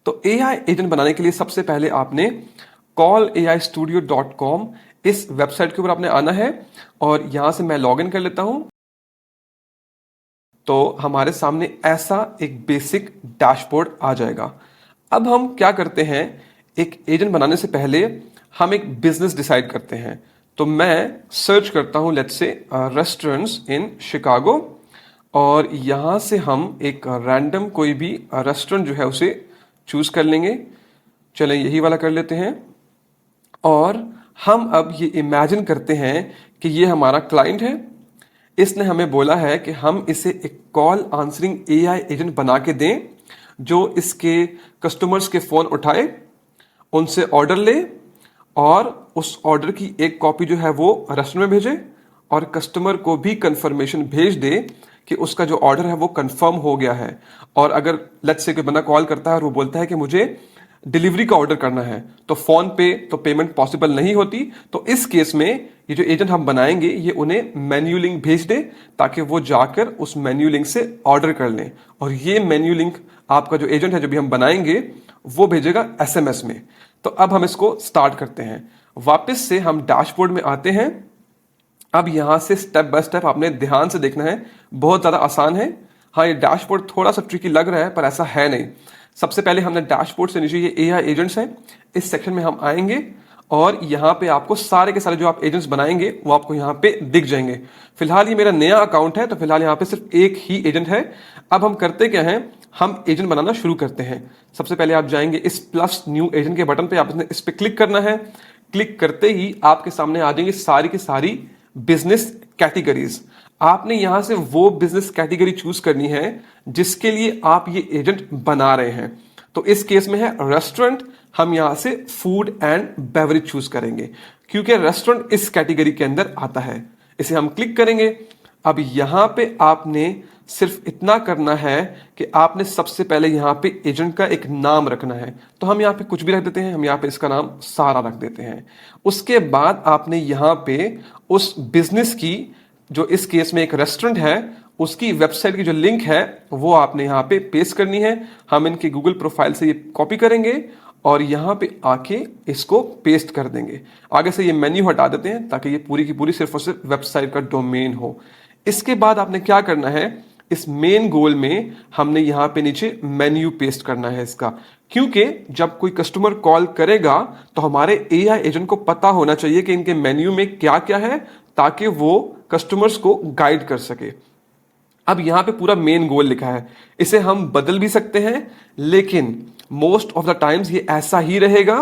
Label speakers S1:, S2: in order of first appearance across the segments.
S1: तो AI agent बनाने के लिए सबसे पहले आपने callaistudio.com इस वेबसाइट के ऊपर आपने आना है और यहां से मैं लॉगिन कर लेता हूं। तो हमारे सामने ऐसा एक बेसिक डैशबोर्ड आ जाएगा। अब हम क्या करते हैं, एक एजेंट बनाने से पहले हम एक बिजनेस डिसाइड करते हैं। तो मैं सर्च करता हूं let's say restaurants in Chicago, और यहां से हम एक रैंडम कोई भी रेस्टोरेंट जो है उसे चूज कर लेंगे। चलें यही वाला कर लेते हैं। और हम अब ये इमेजिन करते हैं कि ये हमारा क्लाइंट है। इसने हमें बोला है कि हम इसे एक कॉल आंसरिंग AI एजेंट बना के दें जो इसके कस्टमर्स के फोन उठाए, उनसे ऑर्डर ले और उस ऑर्डर की एक कॉपी जो है वो रेस्टोरेंट में भेजे और कस्टमर को भी कंफर्मेशन भेज दे कि उसका जो ऑर्डर है वो कंफर्म हो गया है। और अगर लेट्स से कोई बंदा कॉल करता है और वो बोलता है कि मुझे डिलीवरी का ऑर्डर करना है, तो फोन पे तो पेमेंट पॉसिबल नहीं होती। तो इस केस में ये जो एजेंट हम बनाएंगे ये उन्हें मेन्यू लिंक भेज दे ताकि वो जाकर उस मेन्यू लिंक से ऑर्डर कर लें। और ये मेन्यू लिंक आपका जो एजेंट है जो भी हम बनाएंगे वो भेजेगा SMS में। तो अब हम इसको स्टार्ट करते हैं। वापस से हम डैशबोर्ड में आते हैं। अब यहां से स्टेप बाय स्टेप आपने ध्यान से देखना है, बहुत ज्यादा आसान है। हाँ, ये डैशबोर्ड थोड़ा सा ट्रिकी लग रहा है पर ऐसा है नहीं। सबसे पहले हमने डैशबोर्ड से नीचे ये AI एजेंट्स हैं, इस सेक्शन में हम आएंगे और यहाँ पे आपको सारे के सारे जो आप एजेंट्स बनाएंगे वो आपको यहाँ पे दिख जाएंगे। फिलहाल ये मेरा नया अकाउंट है तो फिलहाल यहाँ पे सिर्फ एक ही एजेंट है। अब हम करते क्या हैं, हम एजेंट बनाना शुरू करते हैं। सबसे पहले आप जाएंगे इस प्लस न्यू एजेंट के बटन पे, आपने इस पे क्लिक करना है। क्लिक करते ही आपके सामने आ जाएंगे सारी की सारी बिजनेस कैटेगरीज। आपने यहां से वो बिजनेस कैटेगरी चूज करनी है जिसके लिए आप ये एजेंट बना रहे हैं। तो इस केस में है रेस्टोरेंट, हम यहां से फूड एंड बेवरेज चूज करेंगे क्योंकि रेस्टोरेंट इस कैटेगरी के अंदर आता है। इसे हम क्लिक करेंगे। अब यहां पे आपने सिर्फ इतना करना है कि आपने सबसे पहले यहां पे एजेंट का एक नाम रखना है। तो हम यहां पे कुछ भी रख देते हैं, हम यहां पे इसका नाम सारा रख देते हैं। उसके बाद आपने यहां पे उस बिजनेस की, जो इस केस में एक रेस्टोरेंट है, उसकी वेबसाइट की जो लिंक है वो आपने यहाँ पे पेस्ट करनी है। हम इनके गूगल प्रोफाइल से ये कॉपी करेंगे और यहाँ पे आके इसको पेस्ट कर देंगे। आगे से ये मेन्यू हटा देते हैं ताकि ये पूरी की पूरी सिर्फ और सिर्फ वेबसाइट का डोमेन हो। इसके बाद आपने क्या करना है, इस मेन गोल में हमने यहाँ पे नीचे मेन्यू पेस्ट करना है इसका, क्योंकि जब कोई कस्टमर कॉल करेगा तो हमारे AI एजेंट को पता होना चाहिए कि इनके मेन्यू में क्या क्या है ताकि वो कस्टमर्स को गाइड कर सके। अब यहां पे पूरा मेन गोल लिखा है, इसे हम बदल भी सकते हैं लेकिन मोस्ट ऑफ द टाइम्स ये ऐसा ही रहेगा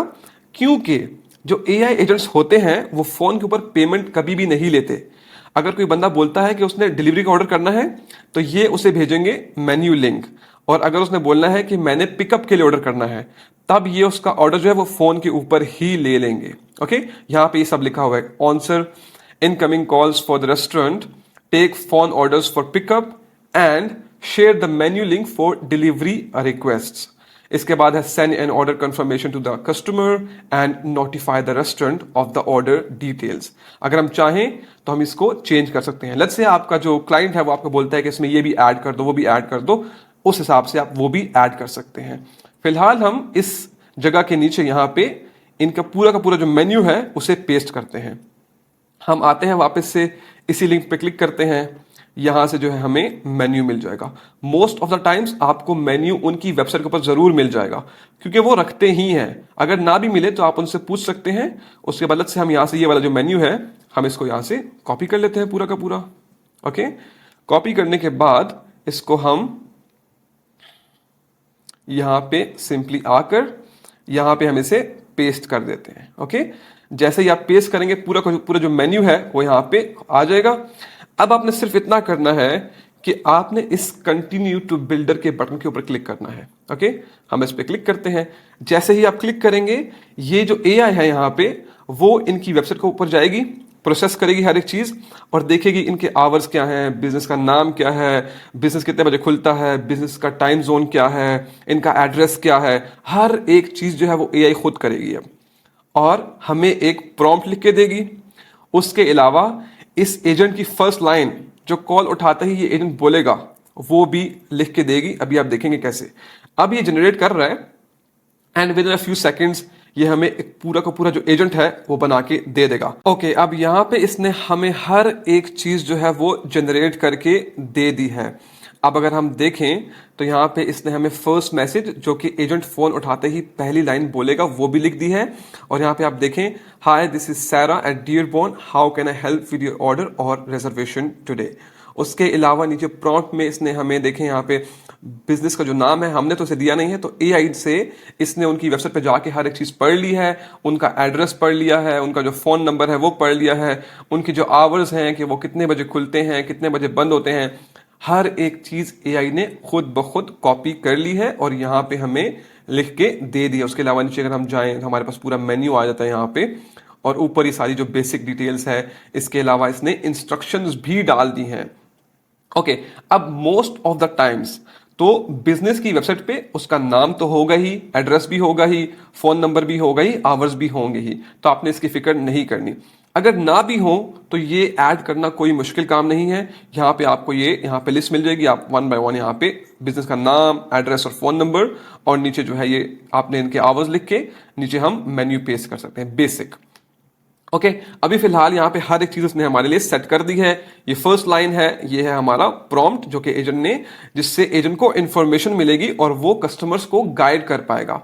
S1: क्योंकि जो AI एजेंट्स होते हैं वो फोन के ऊपर पेमेंट कभी भी नहीं लेते। अगर कोई बंदा बोलता है कि उसने डिलीवरी का ऑर्डर करना है तो ये उसे भेजेंगे मेन्यू लिंक, और अगर उसने बोलना है कि मैंने पिकअप के लिए ऑर्डर करना है तब ये उसका ऑर्डर जो है वो फोन के ऊपर ही ले लेंगे। ओके, यहां पे ये सब लिखा हुआ है, answer incoming calls for the restaurant, take phone orders for pickup and share the menu link for delivery requests. इसके बाद है send an order confirmation to the customer and notify the restaurant of the order details. अगर हम चाहें तो हम इसको change कर सकते हैं। लेट्स से आपका जो क्लाइंट है वो आपको बोलता है कि इसमें ये भी ऐड कर दो, वो भी ऐड कर दो, उस हिसाब से आप वो भी ऐड कर सकते हैं। फिलहाल हम इस जगह के नीचे यहाँ पे इनका पूरा का पूरा जो मेन्यू है उसे पेस्ट करते हैं। हम आते हैं वापस से इसी लिंक पे क्लिक करते हैं, यहां से जो है हमें मेन्यू मिल जाएगा। मोस्ट ऑफ द टाइम्स आपको मेन्यू उनकी वेबसाइट के ऊपर जरूर मिल जाएगा क्योंकि वो रखते ही हैं। अगर ना भी मिले तो आप उनसे पूछ सकते हैं। उसके बाद से हम यहां से ये वाला जो मेन्यू है हम इसको यहां से कॉपी कर लेते हैं पूरा का पूरा। ओके, कॉपी करने के बाद इसको हम यहां पे सिंपली आकर यहां पे हम इसे पेस्ट कर देते हैं। ओके, जैसे ही आप पेस्ट करेंगे पूरा का पूरा जो मेन्यू है वो यहां पे आ जाएगा। अब आपने सिर्फ इतना करना है कि आपने इस कंटिन्यू टू बिल्डर के बटन के ऊपर क्लिक करना है। ओके, हम इस पे क्लिक करते हैं। जैसे ही आप क्लिक करेंगे ये जो AI है यहाँ पे वो इनकी वेबसाइट के ऊपर जाएगी, प्रोसेस करेगी हर एक चीज और देखेगी इनके आवर्स क्या हैं, बिजनेस का नाम क्या है, बिजनेस कितने बजे खुलता है, बिजनेस का टाइम जोन क्या है, इनका एड्रेस क्या है, हर एक चीज जो है वो AI खुद करेगी अब और हमें एक प्रॉम्प्ट लिख के देगी। उसके अलावा इस एजेंट की फर्स्ट लाइन जो कॉल उठाते ही ये एजेंट बोलेगा वो भी लिख के देगी। अभी आप देखेंगे कैसे। अब ये जनरेट कर रहा है, and with in a few seconds ये हमें एक पूरा का पूरा जो एजेंट है वो बना के दे देगा। ओके, अब यहाँ पे इसने हमें हर एक चीज जो है वो जनरेट करके दे दी है। अब अगर हम देखें तो यहाँ पे इसने हमें फर्स्ट मैसेज जो कि एजेंट फोन उठाते ही पहली लाइन बोलेगा वो भी लिख दी है। और यहाँ पे आप देखें, hi this is Sarah at Dearborn, how can I help with your order और रिजर्वेशन टुडे। उसके अलावा नीचे प्रॉम्प्ट में इसने हमें देखें यहाँ पे बिजनेस का जो नाम है हमने तो इसे दिया नहीं है, तो एआई से इसने उनकी वेबसाइट पे जाके हर एक चीज पढ़ ली है, उनका एड्रेस पढ़ लिया है, उनका जो फोन नंबर है वो पढ़ लिया है, उनकी जो आवर्स हैं कि वो कितने बजे खुलते हैं कितने बजे बंद होते हैं, हर एक चीज एआई ने खुद ब खुद कॉपी कर ली है और यहाँ पे हमें लिख के दे दिया। उसके अलावा नीचे अगर हम जाएं तो हमारे पास पूरा मेन्यू आ जाता है यहाँ पे, और ऊपर ये सारी जो बेसिक डिटेल्स है। इसके अलावा इसने इंस्ट्रक्शंस भी डाल दी हैं। ओके, अब मोस्ट ऑफ द टाइम्स तो बिजनेस की वेबसाइट पे उसका नाम तो होगा ही, एड्रेस भी होगा ही, फोन नंबर भी होगा ही, आवर्स भी होंगे ही, तो आपने इसकी फिक्र नहीं करनी। अगर ना भी हो तो ये ऐड करना कोई मुश्किल काम नहीं है। यहाँ पे आपको ये यहाँ पे लिस्ट मिल जाएगी, आप वन बाय वन यहाँ पे बिजनेस का नाम, एड्रेस और फोन नंबर, और नीचे जो है ये आपने इनके आवर्स लिख के नीचे हम मेन्यू पेस्ट कर सकते हैं बेसिक। ओके, अभी फिलहाल यहाँ पे हर एक चीज उसने हमारे लिए सेट कर दी है। ये फर्स्ट लाइन है, ये है हमारा प्रॉम्प्ट जो कि एजेंट ने, जिससे एजेंट को इंफॉर्मेशन मिलेगी और वो कस्टमर्स को गाइड कर पाएगा।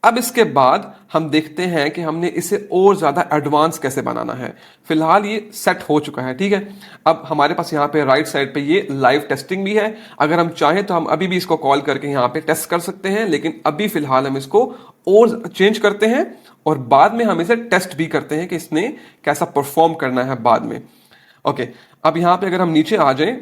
S1: अब इसके बाद हम देखते हैं कि हमने इसे और ज्यादा एडवांस कैसे बनाना है। फिलहाल ये सेट हो चुका है, ठीक है। अब हमारे पास यहाँ पे राइट साइड पे ये लाइव टेस्टिंग भी है। अगर हम चाहें तो हम अभी भी इसको कॉल करके यहाँ पे टेस्ट कर सकते हैं, लेकिन अभी फिलहाल हम इसको और चेंज करते हैं और बाद में हम इसे टेस्ट भी करते हैं कि इसने कैसा परफॉर्म करना है बाद में। ओके, अब यहाँ पे अगर हम नीचे आ जाएं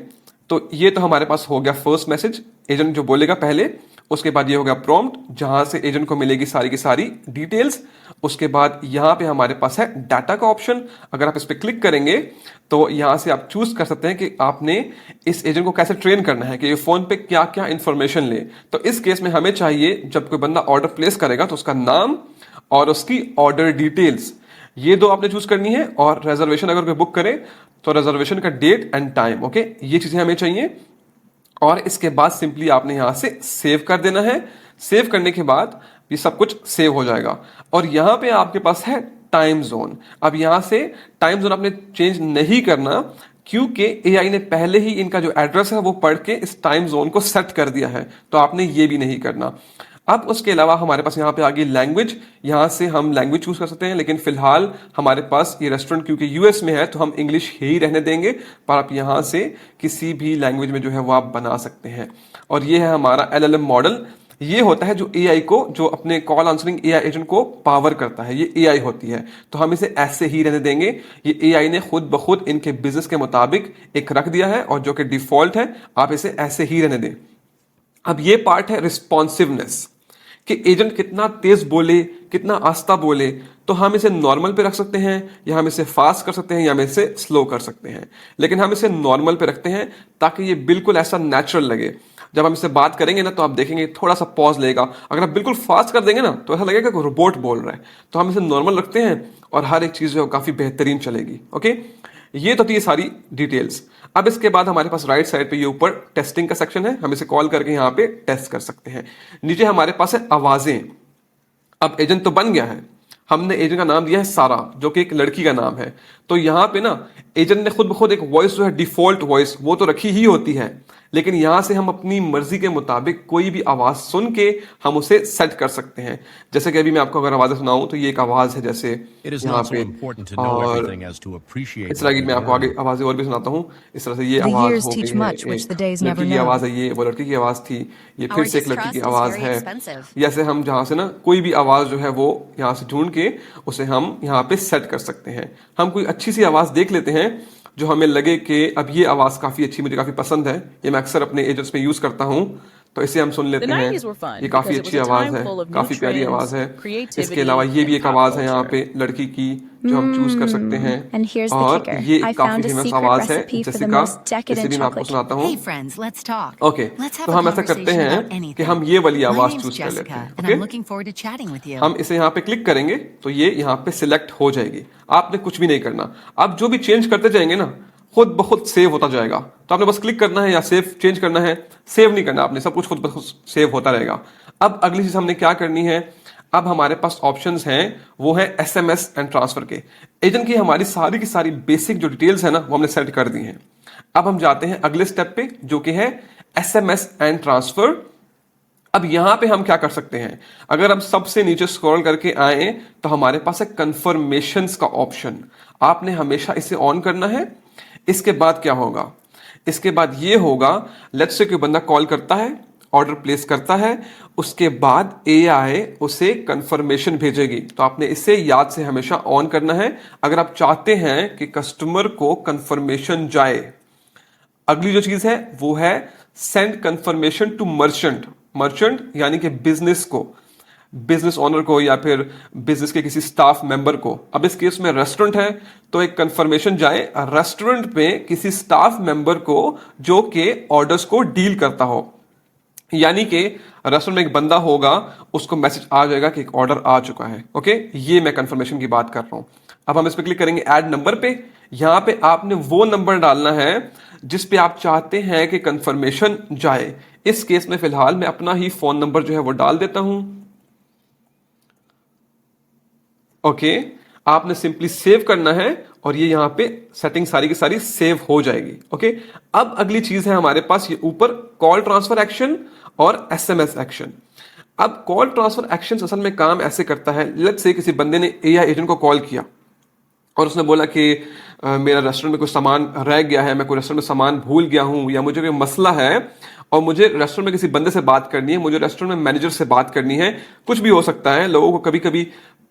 S1: तो ये तो हमारे पास हो गया फर्स्ट मैसेज, एजेंट जो बोलेगा पहले। उसके बाद ये हो गया प्रॉम्प्ट जहां से एजेंट को मिलेगी सारी की सारी डिटेल्स। उसके बाद यहाँ पे हमारे पास है डाटा का ऑप्शन। अगर आप इस पर क्लिक करेंगे तो यहाँ से आप चूज कर सकते हैं कि आपने इस एजेंट को कैसे ट्रेन करना है, कि ये फोन पे क्या क्या इंफॉर्मेशन ले। तो इस केस में हमें चाहिए जब कोई बंदा ऑर्डर प्लेस करेगा तो उसका नाम और उसकी ऑर्डर डिटेल्स, ये दो आपने चूज करनी है। और रिजर्वेशन अगर कोई बुक करे तो रिजर्वेशन का डेट एंड टाइम। ओके, ये चीजें हमें चाहिए। और इसके बाद सिंपली आपने यहां से सेव कर देना है। सेव करने के बाद ये सब कुछ सेव हो जाएगा। और यहां पे आपके पास है टाइम जोन। अब यहां से टाइम जोन आपने चेंज नहीं करना, क्योंकि एआई ने पहले ही इनका जो एड्रेस है वो पढ़ के इस टाइम जोन को सेट कर दिया है, तो आपने ये भी नहीं करना। अब उसके अलावा हमारे पास यहाँ पे आ गई लैंग्वेज। यहाँ से हम लैंग्वेज चूज कर सकते हैं, लेकिन फिलहाल हमारे पास ये रेस्टोरेंट क्योंकि यूएस में है तो हम इंग्लिश ही रहने देंगे, पर आप यहाँ से किसी भी लैंग्वेज में जो है वो आप बना सकते हैं। और ये है हमारा एलएलएम मॉडल। ये होता है जो एआई को, जो अपने कॉल आंसरिंग एआई एजेंट को पावर करता है, ये एआई होती है। तो हम इसे ऐसे ही रहने देंगे। ये एआई ने खुद ब खुद इनके बिजनेस के मुताबिक एक रख दिया है और जो कि डिफॉल्ट है, आप इसे ऐसे ही रहने दें। अब ये पार्ट है रिस्पॉन्सिवनेस, कि एजेंट कितना तेज बोले, कितना आस्ता बोले। तो हम इसे नॉर्मल पे रख सकते हैं, या हम इसे फास्ट कर सकते हैं, या हम इसे स्लो कर सकते हैं। लेकिन हम इसे नॉर्मल पे रखते हैं ताकि ये बिल्कुल ऐसा नेचुरल लगे। जब हम इससे बात करेंगे ना तो आप देखेंगे थोड़ा सा पॉज लेगा। अगर आप बिल्कुल फास्ट कर देंगे ना तो ऐसा लगेगा कि रोबोट बोल रहा है। तो हम इसे नॉर्मल रखते हैं और हर एक चीज जो है काफी बेहतरीन चलेगी। ओके, ये तो थी ये सारी डिटेल्स। अब इसके बाद हमारे पास राइट साइड पे ये ऊपर टेस्टिंग का सेक्शन है, हम इसे कॉल करके यहाँ पे टेस्ट कर सकते हैं। नीचे हमारे पास है आवाजें। अब एजेंट तो बन गया है, हमने एजेंट का नाम दिया है सारा, जो कि एक लड़की का नाम है। तो यहाँ पे ना एजेंट ने खुद ब खुद एक वॉइस जो है डिफॉल्ट वॉइस वो तो रखी ही होती है, लेकिन यहां से हम अपनी मर्जी के मुताबिक कोई भी आवाज सुन के हम उसे सेट कर सकते हैं। जैसे कि अभी मैं आपको अगर आवाजें सुनाऊं तो ये एक आवाज है जैसे यहाँ पे, और इस तरह की मैं आपको आगे आवाजें और भी सुनाता हूँ। इस तरह से ये आवाज हो गई है, एक लड़की की आवाज है, ये वो लड़की की आवाज थी, ये फिर से एक लड़की की आवाज है। जैसे हम जहां से ना कोई भी आवाज जो है वो यहाँ से ढूंढ के उसे हम यहाँ पे सेट कर सकते हैं। हम कोई अच्छी सी आवाज देख लेते हैं जो हमें लगे कि अब ये आवाज काफी अच्छी, मुझे काफी पसंद है, ये मैं अक्सर अपने एजेंट्स में यूज करता हूँ, तो इसे हम सुन लेते हैं। ये काफी अच्छी आवाज है, काफी प्यारी आवाज है। इसके अलावा ये भी एक आवाज है यहाँ पे लड़की की जो हम चूज कर सकते हैं। और ये काफी फेमस आवाज है जेसिका, इसे भी मैं आपको सुनाता हूँ। ओके, तो हम ऐसा करते हैं कि हम ये वाली आवाज चूज कर लेते हैं। ओके, हम इसे यहाँ पे क्लिक करेंगे तो ये यहाँ पे सिलेक्ट हो जाएगी। आपने कुछ भी नहीं करना। अब जो भी चेंज करते जाएंगे ना खुद ब खुद सेव होता जाएगा। तो आपने बस क्लिक करना है या सेव चेंज करना है, सेव नहीं करना आपने, सब कुछ खुद ब खुद सेव होता रहेगा। अब अगली चीज हमने क्या करनी है, अब हमारे पास ऑप्शंस हैं, वो है एसएमएस एंड ट्रांसफर के। एजेंट की हमारी सारी की सारी बेसिक जो डिटेल्स है ना, वो हमने सेट कर दी हैं। अब हम जाते हैं अगले स्टेप पे, जो कि है एसएमएस एंड ट्रांसफर। अब यहां पे हम क्या कर सकते हैं, अगर हम सबसे नीचे स्क्रॉल करके आए तो हमारे पास है कंफर्मेशंस का ऑप्शन। आपने हमेशा इसे ऑन करना है। इसके बाद क्या होगा, इसके बाद ये होगा, लेट्स से कोई बंदा कॉल करता है, ऑर्डर प्लेस करता है, उसके बाद एआई उसे कंफर्मेशन भेजेगी। तो आपने इसे याद से हमेशा ऑन करना है अगर आप चाहते हैं कि कस्टमर को कंफर्मेशन जाए। अगली जो चीज है वो है send confirmation to merchant. Merchant यानी कि बिजनेस को, बिजनेस ओनर को या फिर बिजनेस के किसी स्टाफ मेंबर को। अब इस केस में रेस्टोरेंट है तो एक कंफर्मेशन जाए रेस्टोरेंट पे किसी स्टाफ मेंबर को जो कि ऑर्डर्स को डील करता हो। यानी कि रेस्टोरेंट में एक बंदा होगा, उसको मैसेज आ जाएगा कि एक ऑर्डर आ चुका है। ओके, ये मैं कंफर्मेशन की बात कर रहा हूं। अब हम इस पे क्लिक करेंगे ऐड नंबर पे। यहां पे आपने वो नंबर डालना है जिस पे आप चाहते हैं कि कंफर्मेशन जाए। इस केस में फिलहाल मैं अपना ही फोन नंबर जो है वो डाल देता हूं। ओके, आपने सिंपली सेव करना है और ये यहां पे सेटिंग सारी की सारी सेव हो जाएगी। ओके, अब अगली चीज है हमारे पास ये ऊपर कॉल ट्रांसफर एक्शन और एसएमएस एक्शन। अब कॉल ट्रांसफर एक्शन असल में काम ऐसे करता है, लेट्स से किसी बंदे ने एआई एजेंट को कॉल किया और उसने बोला कि मेरा रेस्टोरेंट में कुछ सामान रह गया है, मैं कोई रेस्टोरेंट में सामान भूल गया हूं, या मुझे कोई मसला है और मुझे रेस्टोरेंट में किसी बंदे से बात करनी है, मुझे रेस्टोरेंट में मैनेजर से बात करनी है। कुछ भी हो सकता है, लोगों को कभी कभी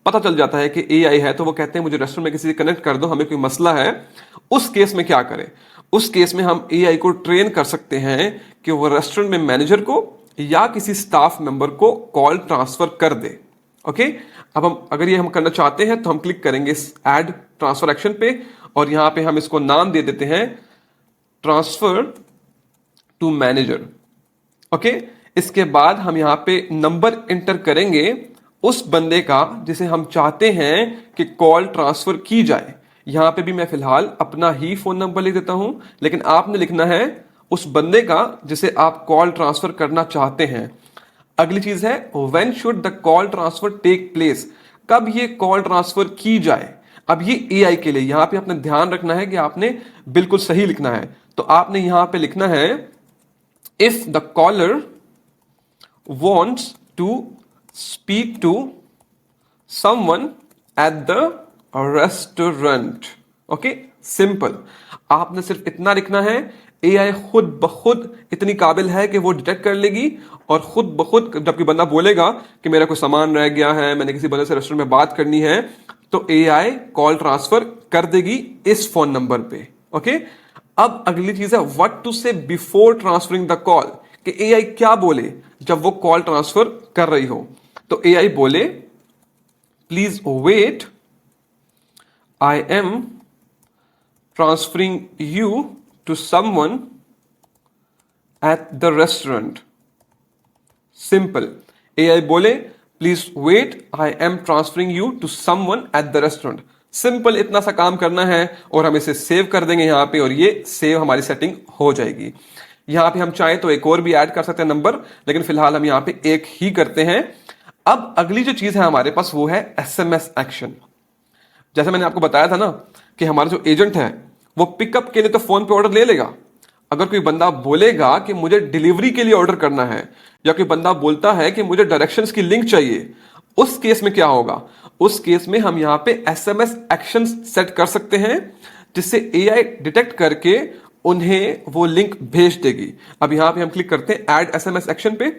S1: पता चल जाता है कि एआई है तो वो कहते हैं मुझे रेस्टोरेंट में किसी से कनेक्ट कर दो, हमें कोई मसला है। उस केस में क्या करें, उस केस में हम एआई को ट्रेन कर सकते हैं कि वो रेस्टोरेंट में मैनेजर को या किसी स्टाफ मेंबर को कॉल ट्रांसफर कर दे। ओके, अब हम अगर ये हम करना चाहते हैं तो हम क्लिक करेंगे इस ऐड ट्रांसफर एक्शन पे और यहां पे हम इसको नाम दे देते हैं ट्रांसफर टू मैनेजर। ओके, इसके बाद हम यहां पे नंबर इंटर करेंगे उस बंदे का जिसे हम चाहते हैं कि कॉल ट्रांसफर की जाए। यहां पे भी मैं फिलहाल अपना ही फोन नंबर लिख देता हूं, लेकिन आपने लिखना है उस बंदे का जिसे आप कॉल ट्रांसफर करना चाहते हैं। अगली चीज है when should the call transfer take place, कब ये कॉल ट्रांसफर की जाए। अब ये एआई के लिए यहां पे आपने ध्यान रखना है कि आपने बिल्कुल सही लिखना है। तो आपने यहां पे लिखना है if the caller wants to speak to someone at the restaurant. Okay, simple, आपने सिर्फ इतना लिखना है। एआई खुद ब खुद इतनी काबिल है कि वो डिटेक्ट कर लेगी और खुद ब खुद जब कोई बंदा बोलेगा कि मेरा कोई सामान रह गया है, मैंने किसी बंदे से रेस्टोरेंट में बात करनी है, तो एआई कॉल ट्रांसफर कर देगी इस फोन नंबर पे। ओके, अब अगली चीज है what to say before transferring the call, कि एआई क्या बोले जब वो कॉल ट्रांसफर कर रही हो। तो एआई बोले please wait, I am transferring you to someone at the restaurant। Simple, AI बोले please wait, I am transferring you to someone at the restaurant। Simple इतना सा काम करना है और हम इसे सेव कर देंगे यहां पे और ये सेव हमारी सेटिंग हो जाएगी। यहां पे हम चाहे तो एक और भी ऐड कर सकते हैं नंबर, लेकिन फिलहाल हम यहां पे एक ही करते हैं। अब अगली जो चीज है हमारे पास वो है एसएमएस एक्शन। जैसे मैंने आपको बताया था ना कि हमारा जो एजेंट है वो पिकअप के लिए तो फोन पे ऑर्डर ले लेगा। अगर कोई बंदा बोलेगा कि मुझे डिलीवरी के लिए ऑर्डर करना है, या कोई बंदा बोलता है कि मुझे डायरेक्शंस की लिंक चाहिए, उस केस में क्या होगा, उस केस में हम यहां पे एसएमएस एक्शन सेट कर सकते हैं जिससे एआई डिटेक्ट करके उन्हें वो लिंक भेज देगी। अब यहां पे हम क्लिक करते हैं ऐड एसएमएस एक्शन पे।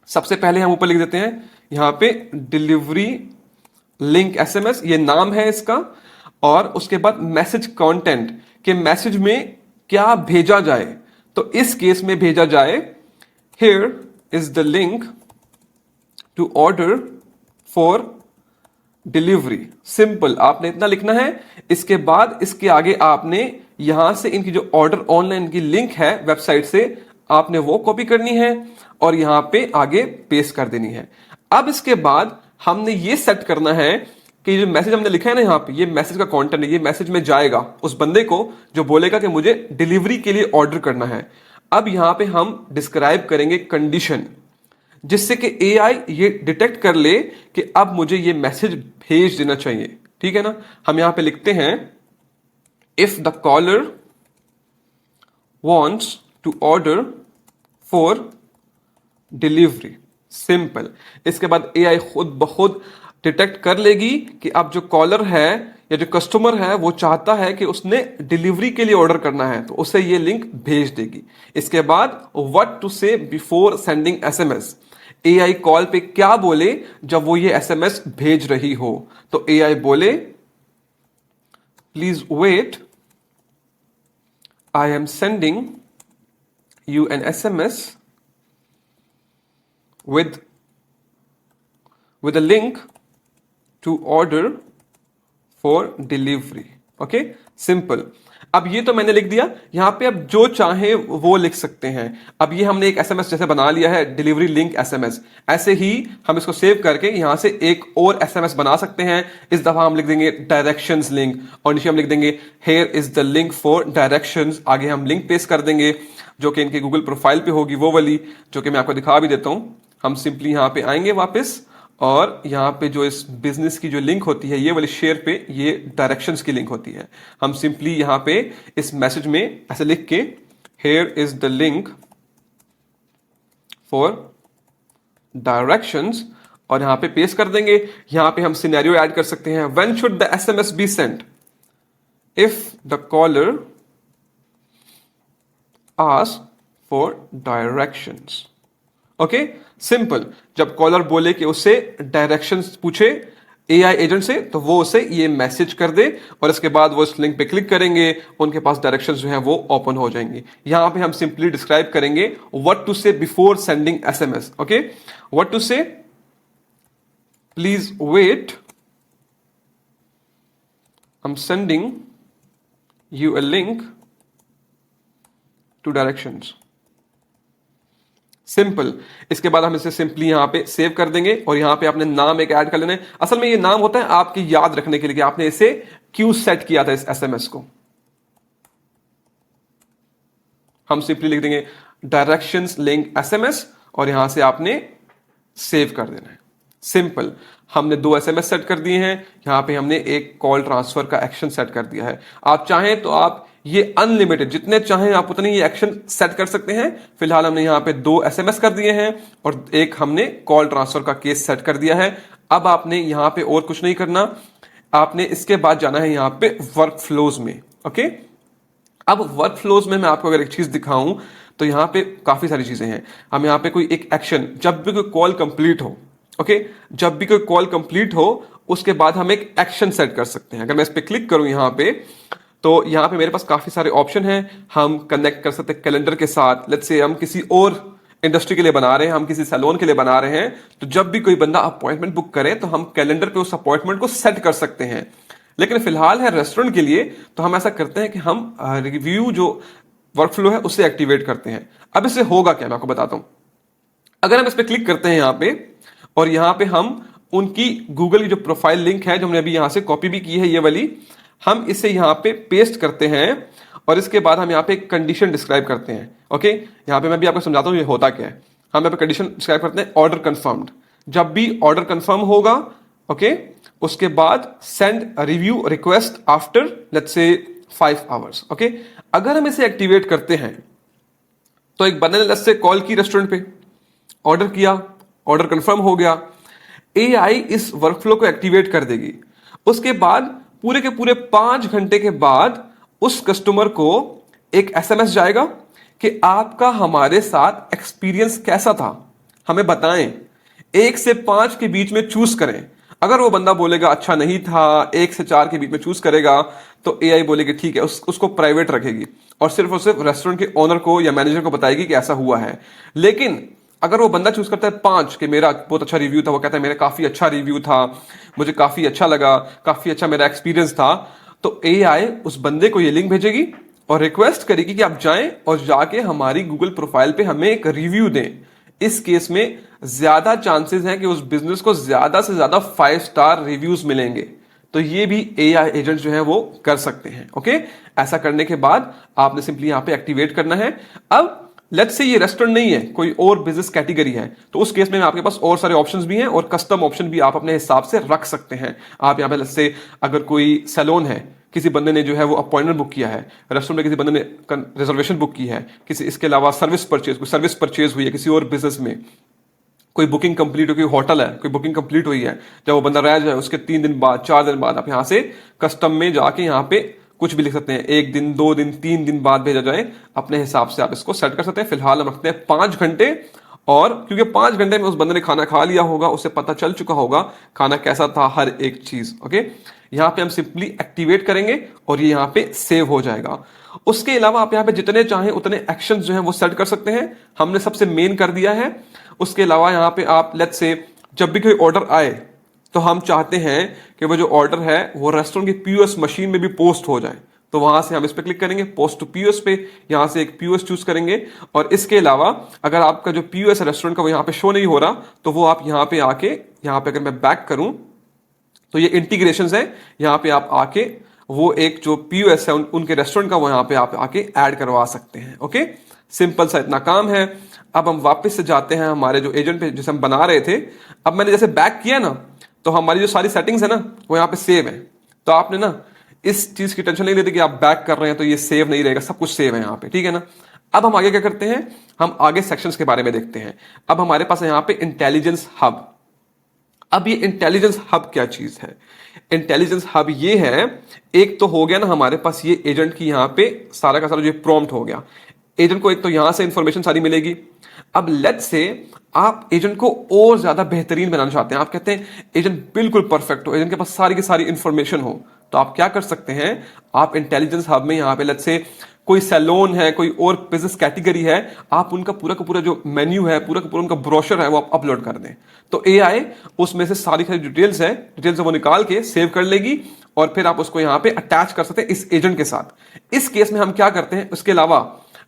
S1: सबसे पहले हम ऊपर लिख देते हैं यहां पे डिलीवरी लिंक एसएमएस, ये नाम है इसका, और उसके बाद मैसेज कंटेंट के मैसेज में क्या भेजा जाए। तो इस केस में भेजा जाए here is the link to order for delivery. Simple, आपने इतना लिखना है। इसके बाद इसके आगे आपने यहां से इनकी जो ऑर्डर ऑनलाइन की लिंक है वेबसाइट से, आपने वो कॉपी करनी है और यहां पे आगे पेस्ट कर देनी है। अब इसके बाद हमने ये सेट करना है कि जो मैसेज हमने लिखा है ना यहाँ पे, ये मैसेज का कंटेंट है, ये मैसेज में जाएगा उस बंदे को जो बोलेगा कि मुझे डिलीवरी के लिए ऑर्डर करना है। अब यहाँ पे हम डिस्क्राइब करेंगे कंडीशन। जिससे कि एआई ये डिटेक्ट कर ले कि अब मुझे ये मैसेज भेज देना चाहिए। ठीक है ना। हम यहां पे लिखते हैं if the caller wants to order for delivery, simple. इसके बाद एआई खुद ब खुद डिटेक्ट कर लेगी कि अब जो कॉलर है या जो कस्टमर है वो चाहता है कि उसने डिलीवरी के लिए ऑर्डर करना है, तो उसे ये लिंक भेज देगी। इसके बाद what to say before sending SMS, AI call पे क्या बोले जब वो ये एसएमएस भेज रही हो। तो एआई बोले please wait, I am sending you an SMS with a link to order for delivery। Okay, simple. अब ये तो मैंने लिख दिया। यहां पे अब जो चाहे वो लिख सकते हैं। अब ये हमने एक एसएमएस जैसे बना लिया है, डिलीवरी लिंक एसएमएस। ऐसे ही हम इसको सेव करके यहां से एक और एसएमएस बना सकते हैं। इस दफा हम लिख देंगे डायरेक्शंस लिंक, और नीचे हम लिख देंगे here is the link for directions. आगे हम लिंक पेस्ट कर देंगे जो कि इनके गूगल प्रोफाइल पे होगी, वो वाली जो कि मैं आपको दिखा भी देता हूं। हम सिंपली यहां पे आएंगे वापस, और यहां पे जो इस बिजनेस की जो लिंक होती है ये वाली शेयर पे, ये डायरेक्शंस की लिंक होती है। हम सिंपली यहां पे इस मैसेज में ऐसे लिख के here is the link for directions, और यहां पे पेस्ट कर देंगे। यहां पे हम सिनेरियो ऐड कर सकते हैं, when should the SMS be sent, if the caller ask for directions. Okay, simple. जब कॉलर बोले कि उससे डायरेक्शंस पूछे एआई एजेंट से, तो वो उसे ये मैसेज कर दे, और इसके बाद वो इस लिंक पे क्लिक करेंगे, उनके पास डायरेक्शंस जो है वो ओपन हो जाएंगे। यहां पे हम सिंपली डिस्क्राइब करेंगे what to say before sending SMS. Okay, what to say, please wait, I am sending you a link to directions, simple. इसके बाद हम इसे सिंपली यहां पे सेव कर देंगे, और यहां पे आपने नाम एक ऐड कर लेना है। असल में ये नाम होता है आपकी याद रखने के लिए कि आपने इसे क्यों सेट किया था इस एसएमएस को। हम सिंपली लिख देंगे डायरेक्शंस लिंक एसएमएस, और यहां से आपने सेव कर देना है। सिंपल। हमने 2 एसएमएस सेट कर दिए हैं, यहां पे हमने एक कॉल ट्रांसफर का एक्शन सेट कर दिया है। आप चाहें तो आप ये अनलिमिटेड जितने चाहें आप उतने ये एक्शन सेट कर सकते हैं। फिलहाल हमने यहां पे 2 एसएमएस कर दिए हैं, और एक हमने कॉल ट्रांसफर का केस सेट कर दिया है। अब आपने यहां पे और कुछ नहीं करना, आपने इसके बाद जाना है यहां पे वर्क फ्लोज में। ओके, अब वर्क फ्लोज में मैं आपको अगर एक चीज दिखाऊं तो यहां पे काफी सारी चीजें हैं। हम यहां पे कोई एक एक्शन, जब भी कोई कॉल कंप्लीट हो, ओके, जब भी कोई कॉल कंप्लीट हो उसके बाद हम एक एक्शन सेट कर सकते हैं। अगर मैं इस पे क्लिक करूं यहां पे, तो यहां पे मेरे पास काफी सारे ऑप्शन हैं। हम कनेक्ट कर सकते हैं कैलेंडर के साथ। लेट्स से हम किसी और इंडस्ट्री के लिए बना रहे हैं, हम किसी सैलून के लिए बना रहे हैं, तो जब भी कोई बंदा अपॉइंटमेंट बुक करे तो हम कैलेंडर पे उस अपॉइंटमेंट को सेट कर सकते हैं। लेकिन फिलहाल है रेस्टोरेंट के लिए, तो हम ऐसा करते हैं कि हम रिव्यू जो वर्क फ्लो है उसे एक्टिवेट करते हैं। अब इससे होगा क्या, मैं आपको बताता हूं। अगर हम इस पर क्लिक करते हैं यहां पे, और यहां पे हम उनकी गूगल की जो प्रोफाइल लिंक है जो हमने अभी यहां से कॉपी भी की है ये वाली, हम इसे यहां पे पेस्ट करते हैं, और इसके बाद हम यहां पे एक कंडीशन डिस्क्राइब करते हैं। ओके, यहां पे मैं भी आपको समझाता हूं ये होता क्या है। हम यहां पे कंडीशन डिस्क्राइब करते हैं ऑर्डर कंफर्म्ड। जब भी ऑर्डर कंफर्म होगा, ओके, उसके बाद send review request after let's say 5 hours. Okay, अगर हम इसे एक्टिवेट करते हैं तो एक बंदे ने लेट्स से कॉल की रेस्टोरेंट पे, ऑर्डर किया, ऑर्डर कंफर्म हो गया, एआई इस वर्कफ्लो को एक्टिवेट कर देगी। उसके बाद पूरे के पूरे 5 घंटे के बाद उस कस्टमर को एक एसएमएस जाएगा कि आपका हमारे साथ एक्सपीरियंस कैसा था, हमें बताएं। 1 से 5 के बीच में चूज करें। अगर वो बंदा बोलेगा अच्छा नहीं था, 1 से 4 के बीच में चूज करेगा, तो एआई बोलेगी ठीक है, उसको प्राइवेट रखेगी और सिर्फ रेस्टोरेंट के ओनर को या मैनेजर को बताएगी कि ऐसा हुआ है। लेकिन अगर वो बंदा चूज करता है 5 कि मेरा बहुत अच्छा रिव्यू था, वो कहता है मेरा काफी अच्छा रिव्यू था, मुझे काफी अच्छा लगा, काफी अच्छा मेरा एक्सपीरियंस था, तो एआई उस बंदे को ये लिंक भेजेगी और रिक्वेस्ट करेगी कि आप जाएं और जाके हमारी गूगल प्रोफाइल पे हमें एक रिव्यू दें। इस केस में ज्यादा चांसेस हैं कि उस बिजनेस को ज्यादा से ज्यादा 5 स्टार रिव्यूज मिलेंगे। तो ये भी एआई एजेंट जो है वो कर सकते हैं। ओके, ऐसा करने के बाद आपने सिंपली यहां पे एक्टिवेट करना है। अब लेट्स से ये रेस्टोरेंट नहीं है, कोई और बिजनेस कैटेगरी है, तो उस केस में आपके पास और सारे ऑप्शंस भी हैं और कस्टम ऑप्शन भी आप अपने हिसाब से रख सकते हैं। आप यहाँ पे लेट्स से अगर कोई सैलून है, किसी बंदे ने जो है वो अपॉइंटमेंट बुक किया है, रेस्टोरेंट में किसी बंदे ने रिजर्वेशन बुक की है, किसी इसके अलावा सर्विस परचेज हुई है किसी और बिजनेस में, कोई बुकिंग कंप्लीट हो, कोई होटल है, कोई बुकिंग कंप्लीट हुई है, जब वो बंदा रह जाए उसके 3 दिन बाद 4 दिन बाद आप यहाँ से कस्टम में जाके यहाँ पे कुछ भी लिख सकते हैं, 1 दिन 2 दिन 3 दिन बाद भेजा जाए, अपने हिसाब से आप इसको सेट कर सकते हैं। फिलहाल हम रखते हैं 5 घंटे, और क्योंकि 5 घंटे में उस बंदे ने खाना खा लिया होगा, उसे पता चल चुका होगा खाना कैसा था, हर एक चीज। ओके, यहाँ पे हम सिंपली एक्टिवेट करेंगे और ये यहाँ पे सेव हो जाएगा। उसके अलावा आप यहाँ पे जितने चाहें उतने एक्शन जो हैं वो सेट कर सकते हैं, हमने सबसे मेन कर दिया है। उसके अलावा यहाँ पे आप लेट्स से जब भी कोई ऑर्डर आए तो हम चाहते हैं कि वो जो ऑर्डर है वो रेस्टोरेंट की पीओएस मशीन में भी पोस्ट हो जाए, तो वहां से हम इस पे क्लिक करेंगे, पोस्ट टू पीओएस पे, यहां से एक पीओएस चूज करेंगे। और इसके अलावा अगर आपका जो पीओएस रेस्टोरेंट का वो यहाँ पे शो नहीं हो रहा, तो वो आप यहाँ पे आके, यहाँ पे अगर मैं बैक करूं तो ये इंटीग्रेशंस है, यहाँ पे आप आके वो एक जो पीओएस है उनके रेस्टोरेंट का वो यहाँ पे आप आके ऐड करवा सकते हैं। ओके, सिंपल सा इतना काम है। अब हम वापस से जाते हैं हमारे जो एजेंट पे जिसे हम बना रहे थे। अब मैंने जैसे बैक किया ना, तो हमारी जो सारी सेटिंग्स है ना वो यहाँ पे सेव है। तो आपने ना इस चीज की टेंशन नहीं लेते कि आप बैक कर रहे हैं तो ये सेव नहीं रहेगा, सब कुछ सेव है यहाँ पे, ठीक है ना। अब हम आगे क्या करते हैं, हम आगे सेक्शंस के बारे में देखते हैं। अब हमारे पास यहाँ पे इंटेलिजेंस हब। अब ये इंटेलिजेंस हब क्या चीज है? इंटेलिजेंस हब ये है, एक तो हो गया ना हमारे पास ये एजेंट की यहाँ पे सारा का सारा जो प्रॉम्प्ट हो गया, एजेंट को एक तो यहां से इंफॉर्मेशन सारी मिलेगी। अब लेट्स से आप एजेंट को और ज्यादा बेहतरीन बनाना चाहते हैं, आप कहते हैं एजेंट बिल्कुल परफेक्ट हो, एजेंट के पास सारी की सारी इंफॉर्मेशन हो, तो आप क्या कर सकते हैं, आप इंटेलिजेंस हब में यहाँ पे लेट्स से कोई सैलून है, कोई और बिजनेस कैटेगरी है, आप उनका पूरा का पूरा जो मेन्यू है, पूरा का पूरा उनका ब्रोशर है वो आप अपलोड कर दें, तो एआई उसमें से सारी डिटेल्स वो निकाल के सेव कर लेगी और फिर आप उसको यहाँ पे अटैच कर सकते हैं इस एजेंट के साथ। इस केस में हम क्या करते हैं, उसके अलावा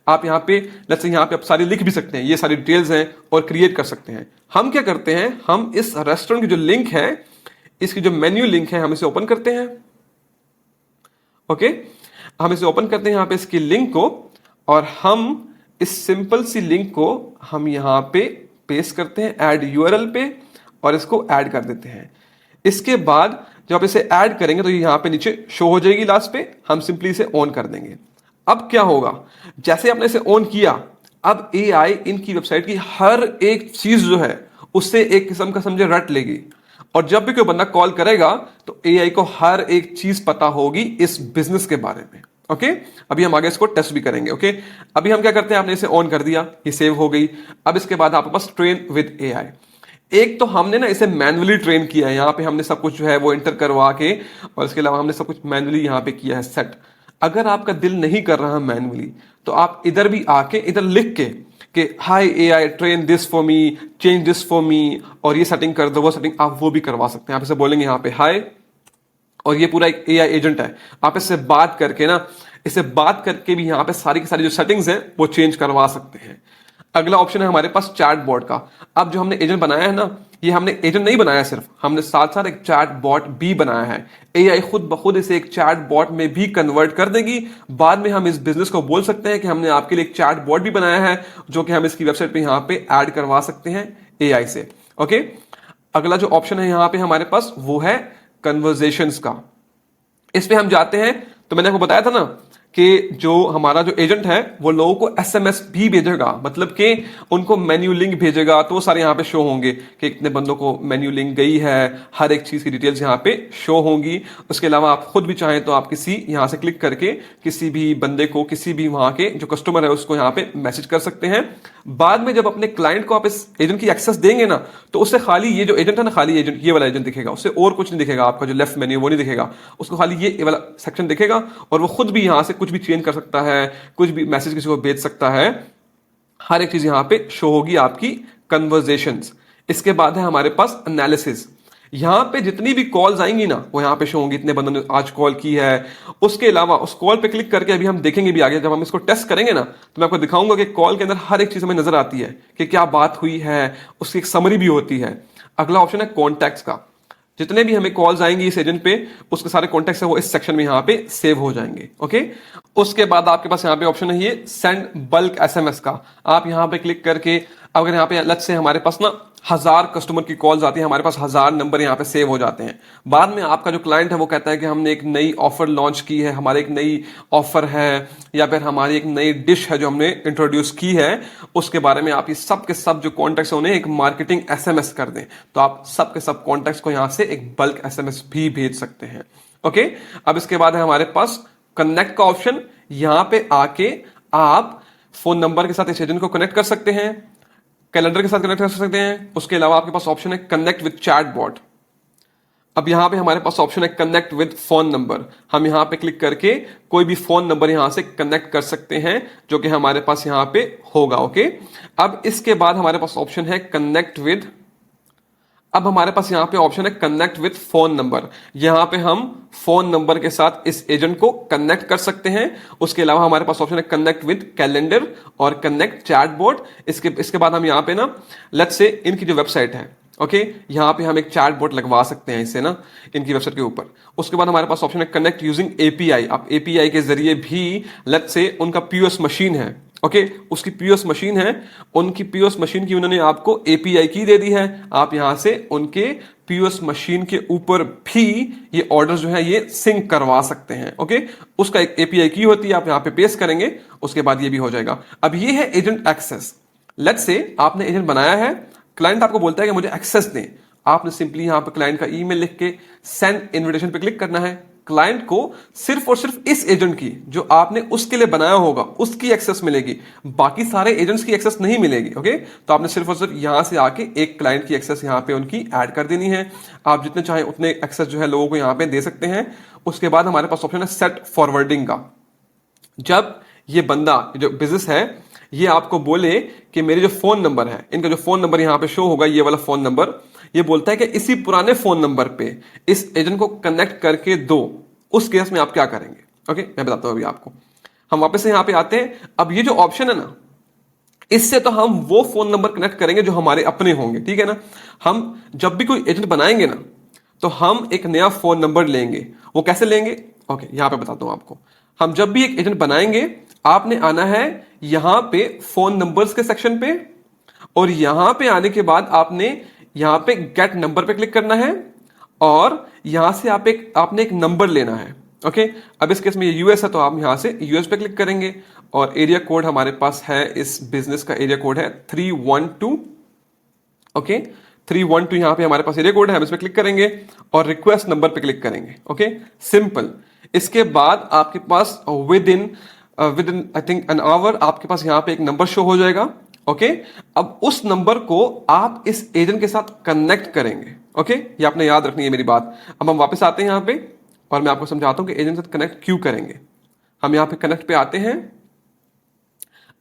S1: आप यहाँ पे लेट्स से यहाँ पे आप सारी लिख भी सकते हैं, ये सारी डिटेल्स हैं और क्रिएट कर सकते हैं। हम क्या करते हैं, हम इस रेस्टोरेंट की जो लिंक है, इसकी जो मेन्यू लिंक है, हम इसे ओपन करते हैं। ओके, हम इसे ओपन करते हैं यहाँ पे इसकी लिंक को, और हम इस सिंपल सी लिंक को हम यहाँ पे पेस्ट करते हैं ऐड यूआरएल पे और इसको ऐड कर देते हैं। इसके बाद जब आप इसे ऐड करेंगे तो ये यहाँ पे नीचे शो हो जाएगी लास्ट पे, हम सिंपली इसे ऑन कर देंगे। अब क्या होगा, जैसे आपने इसे ऑन किया, अब एआई इनकी वेबसाइट की हर एक चीज जो है उससे एक किस्म का समझे रट लेगी, और जब भी कोई बंदा कॉल करेगा तो एआई को हर एक चीज पता होगी इस बिजनेस के बारे में। ओके, अभी हम आगे इसको टेस्ट भी करेंगे। ओके, अभी हम क्या करते हैं, आपने इसे ऑन कर दिया, ये सेव हो गई। अब इसके बाद आपके पास ट्रेन विद एआई, एक तो हमने ना इसे मैन्युअली ट्रेन किया है, यहाँ पे हमने सब कुछ जो है वो एंटर करवा के, और इसके अलावा हमने सब कुछ मैन्युअली यहाँ पे किया है सेट। अगर आपका दिल नहीं कर रहा मैन्युअली, तो आप इधर भी आके इधर लिख के कि hi AI train this for me, change this for me, और ये सेटिंग कर दो, वो सेटिंग, आप वो भी करवा सकते हैं। आप इसे बोलेंगे यहाँ पे हाय, और ये पूरा एक एआई एजेंट है, आप इससे बात करके ना, इससे बात करके भी यहाँ पे सारी की सारी जो सेटिंग्स हैं वो चेंज करवा सकते हैं। अगला ऑप्शन है हमारे पास चैट बॉट का। अब जो हमने एजेंट बनाया है ना, ये हमने एजेंट नहीं बनाया सिर्फ, हमने साथ साथ एक चैट बॉट भी बनाया है। एआई खुद ब खुद इसे एक चैट बॉट में भी कन्वर्ट कर देगी। बाद में हम इस बिजनेस को बोल सकते हैं कि हमने आपके लिए एक चैट बॉट भी बनाया है, जो कि हम इसकी वेबसाइट पे यहाँ पे ऐड करवा सकते हैं एआई से। ओके, अगला जो ऑप्शन है यहाँ पे हमारे पास वो है कन्वर्जेशंस का। इस पे हम जाते हैं, तो मैंने आपको बताया था ना कि जो हमारा जो एजेंट है वो लोगों को एसएमएस भी भेजेगा, मतलब कि उनको मेन्यू लिंक भेजेगा, तो वो सारे यहाँ पे शो होंगे कि कितने बंदों को मेन्यू लिंक गई है, हर एक चीज की डिटेल्स यहाँ पे शो होंगी। उसके अलावा आप खुद भी चाहें तो आप किसी यहाँ से क्लिक करके किसी भी बंदे को, किसी भी वहां के जो कस्टमर है उसको यहाँ पे मैसेज कर सकते हैं। बाद में जब अपने क्लाइंट को आप इस एजेंट की एक्सेस देंगे ना, तो उससे खाली ये जो एजेंट है ना, खाली एजेंट, ये वाला एजेंट दिखेगा, उससे और कुछ नहीं दिखेगा। आपका जो लेफ्ट मेन्यू वो नहीं दिखेगा, उसको खाली ये वाला सेक्शन दिखेगा, और वो खुद भी यहाँ से कुछ भी चेंज कर सकता है, कुछ भी मैसेज किसी को भेज सकता है, हर एक चीज यहाँ पे शो होगी आपकी कन्वर्जेशंस। इसके बाद है हमारे पास एनालिसिस। यहां पे जितनी भी कॉल्स आएंगी ना वो यहां पे शो होंगी, इतने बंदों ने आज कॉल की है। उसके अलावा उस कॉल पे क्लिक करके अभी हम देखेंगे भी आगे, जब हम इसको टेस्ट करेंगे ना, तो मैं आपको दिखाऊंगा कि कॉल के अंदर हर एक चीज हमें नजर आती है कि क्या बात हुई है, उसकी एक समरी भी होती है। अगला ऑप्शन है कॉन्टैक्ट्स का। जितने भी हमें कॉल्स आएंगी इस एजेंट पे, उसके सारे कॉन्टेक्ट है वो इस सेक्शन में यहाँ पे सेव हो जाएंगे। ओके, उसके बाद आपके पास यहाँ पे ऑप्शन है ये सेंड बल्क एसएमएस का। आप यहाँ पे क्लिक करके, अगर यहाँ पे अलग से हमारे पास ना 1000 कस्टमर की कॉल्स आती है, हमारे पास 1000 नंबर यहाँ पे सेव हो जाते हैं। बाद में आपका जो क्लाइंट है वो कहता है कि हमने एक नई ऑफर लॉन्च की है, हमारे एक नई ऑफर है, या फिर हमारी एक नई डिश है जो हमने इंट्रोड्यूस की है, उसके बारे में आप ये सब के सब जो कॉन्टेक्ट है उन्हें एक मार्केटिंग एसएमएस कर दें, तो आप सब के सब कॉन्टेक्ट को यहां से एक बल्क एसएमएस भी भेज सकते हैं। ओके, अब इसके बाद है हमारे पास कनेक्ट का ऑप्शन। यहां पे आके आप फोन नंबर के साथ इस एजेंट को कनेक्ट कर सकते हैं, कैलेंडर के साथ कनेक्ट कर सकते हैं। उसके अलावा आपके पास ऑप्शन है कनेक्ट विद चैट बॉट। अब यहां पे हमारे पास ऑप्शन है कनेक्ट विद फोन नंबर। हम यहां पे क्लिक करके कोई भी फोन नंबर यहां से कनेक्ट कर सकते हैं जो कि हमारे पास यहां पे होगा। ओके, अब इसके बाद हमारे पास ऑप्शन है कनेक्ट विद, अब हमारे पास यहां पे ऑप्शन है कनेक्ट विद फोन नंबर। यहां पे हम फोन नंबर के साथ इस एजेंट को कनेक्ट कर सकते हैं। उसके अलावा हमारे पास ऑप्शन है कनेक्ट विद कैलेंडर और कनेक्ट चैटबॉट। इसके बाद हम यहां पे ना, लेट्स से इनकी जो वेबसाइट है, ओके, यहां पे हम एक चैटबॉट लगवा सकते हैं इससे ना, इनकी वेबसाइट के ऊपर। उसके बाद हमारे पास ऑप्शन है कनेक्ट यूजिंग एपीआई। आप एपीआई के जरिए भी, लेट्स से उनका पीओएस मशीन है, ओके, उसकी पीओएस मशीन है, उनकी पीओएस मशीन की उन्होंने आपको एपीआई की दे दी है, आप यहां से उनके पीओएस मशीन के ऊपर भी ये ऑर्डर जो है ये सिंक करवा सकते हैं। ओके, उसका एक एपीआई की होती है, आप यहां पे पेस्ट करेंगे, उसके बाद ये भी हो जाएगा। अब ये है एजेंट एक्सेस। लेट्स से आपने एजेंट बनाया है, क्लाइंट आपको बोलता है कि मुझे एक्सेस दें, आपने सिंपली यहां पे क्लाइंट का ईमेल लिख के सेंड इनविटेशन पे क्लिक करना है। क्लाइंट को सिर्फ और सिर्फ इस एजेंट की, जो आपने उसके लिए बनाया होगा, उसकी एक्सेस मिलेगी, बाकी सारे एजेंट्स की एक्सेस नहीं मिलेगी। ओके, तो आपने सिर्फ और सिर्फ यहां से आके एक क्लाइंट की एक्सेस यहां पे उनकी ऐड कर देनी है। आप जितने चाहे उतने एक्सेस जो है लोगों को यहां पे दे सकते हैं। उसके बाद हमारे पास ऑप्शन है सेट फॉरवर्डिंग का। जब ये बंदा जो बिजनेस है ये आपको बोले कि मेरे जो फोन नंबर है, इनका जो फोन नंबर यहां पे शो होगा, ये वाला फोन नंबर, ये बोलता है कि इसी पुराने फोन नंबर पे इस एजेंट को कनेक्ट करके दो, उस केस में आप क्या करेंगे? ओके, मैं बताता हूं अभी आपको। हम वापस से यहां पे आते हैं। अब ये जो ऑप्शन है ना, इससे तो हम वो फोन नंबर कनेक्ट करेंगे जो हमारे अपने होंगे, ठीक है ना। हम जब भी कोई एजेंट बनाएंगे ना, तो हम एक नया फोन नंबर लेंगे। वो कैसे लेंगे? ओके, यहां पे बताता हूं आपको। हम जब भी एक एजेंट बनाएंगे, आपने आना है यहां पे फोन नंबर्स के सेक्शन पे, और यहां पे आने के बाद आपने यहां पे गेट नंबर पे क्लिक करना है, और यहां से आपने एक नंबर लेना है। ओके, अब इस केस में ये यूएस है तो आप यहां से यूएस पे क्लिक करेंगे, और एरिया कोड हमारे पास है, इस बिजनेस का एरिया कोड है 312। ओके, 312 यहां पे हमारे पास एरिया कोड है, हम इस पे क्लिक करेंगे और रिक्वेस्ट नंबर पे क्लिक करेंगे। Okay, simple. इसके बाद आपके पास within I think an hour आपके पास यहां पे एक नंबर शो हो जाएगा। ओके, अब उस नंबर को आप इस एजेंट के साथ कनेक्ट करेंगे। ओके, ये आपने याद रखनी है मेरी बात। अब हम वापस आते हैं यहां पे, और मैं आपको समझाता हूं कि एजेंट के साथ कनेक्ट क्यों करेंगे। हम यहां पे कनेक्ट पे आते हैं।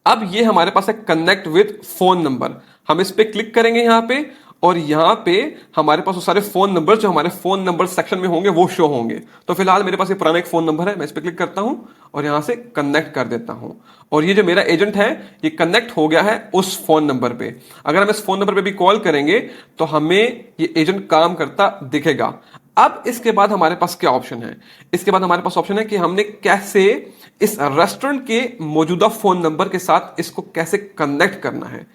S1: अब ये हमारे पास है कनेक्ट विद फोन नंबर, हम इस पे क्लिक करेंगे यहां पे, और यहां पे हमारे पास वो सारे फोन नंबर जो हमारे फोन नंबर सेक्शन में होंगे वो शो होंगे। तो फिलहाल मेरे पास ये पुराना एक फोन नंबर है, मैं इस पे क्लिक करता हूं और यहां से कनेक्ट कर देता हूं, और ये जो मेरा एजेंट है ये कनेक्ट हो गया है उस फोन नंबर पे। अगर हम इस फोन नंबर पे भी कॉल करेंगे तो हमें ये एजेंट काम करता दिखेगा। अब इसके बाद हमारे पास क्या ऑप्शन है? इसके बाद हमारे पास ऑप्शन है कि हमने कैसे इस रेस्टोरेंट के मौजूदा फोन नंबर के साथ इसको कैसे कनेक्ट करना है।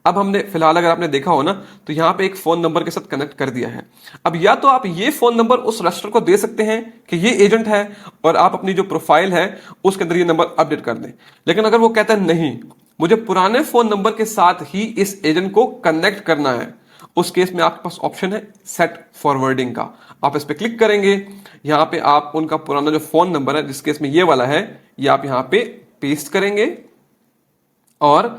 S1: अब हमने फिलहाल, अगर आपने देखा हो ना, तो यहां पे एक फोन नंबर के साथ कनेक्ट कर दिया है। अब या तो आप ये फोन नंबर उस रेस्टोरेंट को दे सकते हैं कि ये एजेंट है, और आप अपनी जो प्रोफाइल है उसके अंदर ये नंबर अपडेट कर दें। लेकिन अगर वो कहता है नहीं, मुझे पुराने फोन नंबर के साथ ही इस एजेंट को कनेक्ट करना है, उस केस में आपके पास ऑप्शन है सेट फॉरवर्डिंग का। आप इस पे क्लिक करेंगे, यहां पे आप उनका पुराना जो फोन नंबर है, जिस केस में ये वाला है, ये आप यहां पे पेस्ट करेंगे और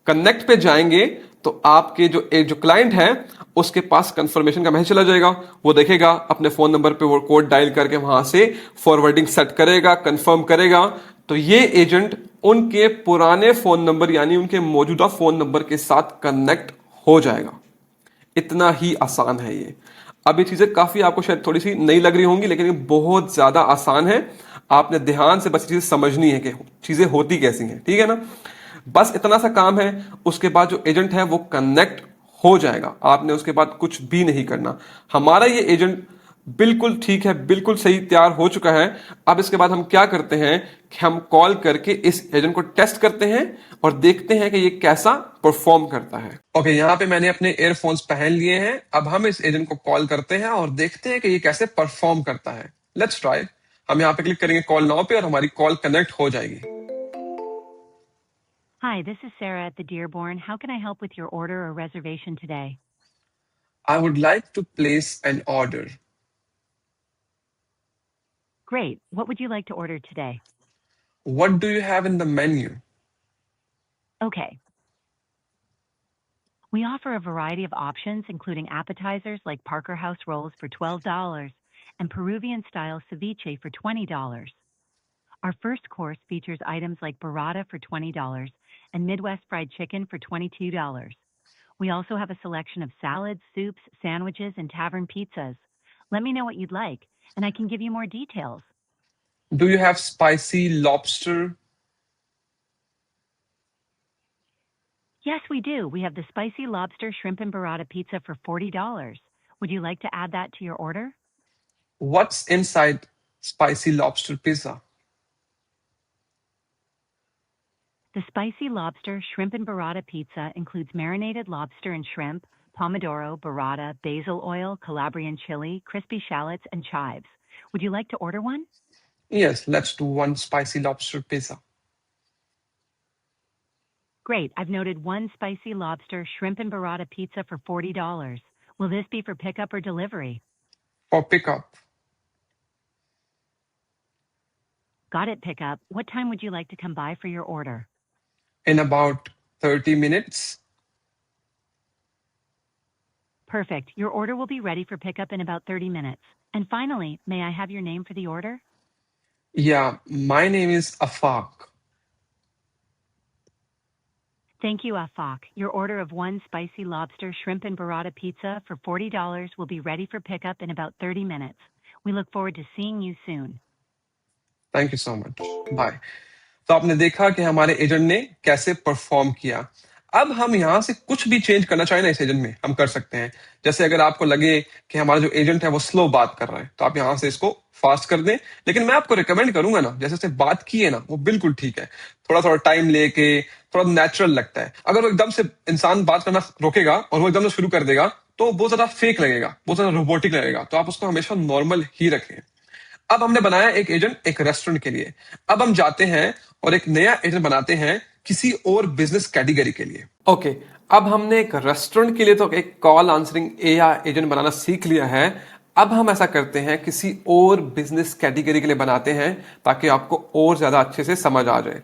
S1: कनेक्ट पे जाएंगे, तो आपके जो क्लाइंट है उसके पास कंफर्मेशन का मैसेज चला जाएगा। वो देखेगा अपने फोन नंबर पे, वो कोड डायल करके वहां से फॉरवर्डिंग सेट करेगा, कंफर्म करेगा, तो ये एजेंट उनके पुराने फोन नंबर यानी उनके मौजूदा फोन नंबर के साथ कनेक्ट हो जाएगा। इतना ही आसान है ये। अब ये चीजें काफी आपको शायद थोड़ी सी नई लग रही होंगी, लेकिन ये बहुत ज्यादा आसान है। आपने ध्यान से बस चीजें समझनी है कि चीजें होती कैसी हैं, ठीक है ना। बस इतना सा काम है। उसके बाद जो एजेंट है वो कनेक्ट हो जाएगा, आपने उसके बाद कुछ भी नहीं करना। हमारा ये एजेंट बिल्कुल ठीक है, बिल्कुल सही तैयार हो चुका है। अब इसके बाद हम क्या करते हैं कि हम कॉल करके इस एजेंट को टेस्ट करते हैं और देखते हैं कि ये कैसा परफॉर्म करता है। ओके, यहाँ पे मैंने अपने एयरफोन्स पहन लिए हैं। अब हम इस एजेंट को कॉल करते हैं और देखते हैं कि ये कैसे परफॉर्म करता है। Let's try. हम यहाँ पे क्लिक करेंगे कॉल नाउ पे और हमारी कॉल कनेक्ट हो जाएगी।
S2: Hi, this is Sarah at the Dearborn. How can I help with your order or reservation today?
S1: I would like to place an order.
S2: Great. What would you like to order today?
S1: What do you have in the menu?
S2: Okay. We offer a variety of options, including appetizers like Parker House rolls for $12 and Peruvian style ceviche for $20. Our first course features items like burrata for $20 and Midwest fried chicken for $22. We also have a selection of salads, soups, sandwiches, and tavern pizzas. Let me know what you'd like, and I can give you more details.
S1: Do you have spicy lobster?
S2: Yes, we do. We have the spicy lobster shrimp and burrata pizza for $40. Would you like to add that to your order?
S1: What's inside spicy lobster pizza?
S2: The spicy lobster shrimp and burrata pizza includes marinated lobster and shrimp, pomodoro, burrata, basil oil, Calabrian chili, crispy shallots, and chives. Would you like to order one?
S1: Yes, let's do one spicy lobster pizza.
S2: Great. I've noted one spicy lobster shrimp and burrata pizza for $40. Will this be for pickup or delivery?
S1: For pickup.
S2: Got it, pickup. What time would you like to come by for your order?
S1: In about 30 minutes.
S2: Perfect. Your order will be ready for pickup in about 30 minutes. And finally, may I have your name for the order?
S1: Yeah, my name is Afaq.
S2: Thank you, Afak. Your order of one spicy lobster shrimp and burrata pizza for $40 will be ready for pickup in about 30 minutes. We look forward to seeing you soon.
S1: Thank you so much. Bye. तो आपने देखा कि हमारे agent ने कैसे perform किया। अब हम यहाँ से कुछ भी चेंज करना चाहें ना इस एजेंट में, हम कर सकते हैं। जैसे अगर आपको लगे कि हमारा जो एजेंट है वो स्लो बात कर रहा है, तो आप यहाँ से इसको फास्ट कर दें। लेकिन मैं आपको रिकमेंड करूंगा ना, जैसे उसने बात की है ना, वो बिल्कुल ठीक है। थोड़ा थोड़ा टाइम लेके, थोड़ा नेचुरल लगता है। अगर वो एकदम से इंसान बात करना रोकेगा और वो एकदम से शुरू कर देगा, तो बहुत ज्यादा फेक लगेगा, बहुत ज्यादा रोबोटिक लगेगा। तो आप उसको हमेशा नॉर्मल ही रखें। अब हमने बनाया एक एजेंट एक रेस्टोरेंट के लिए। अब हम जाते हैं और एक नया एजेंट बनाते हैं किसी और बिजनेस कैटेगरी के लिए। ओके, अब हमने एक रेस्टोरेंट के लिए तो एक कॉल आंसरिंग एआई एजेंट बनाना सीख लिया है। अब हम ऐसा करते हैं किसी और बिजनेस कैटेगरी के लिए बनाते हैं, ताकि आपको और ज्यादा अच्छे से समझ आ जाए।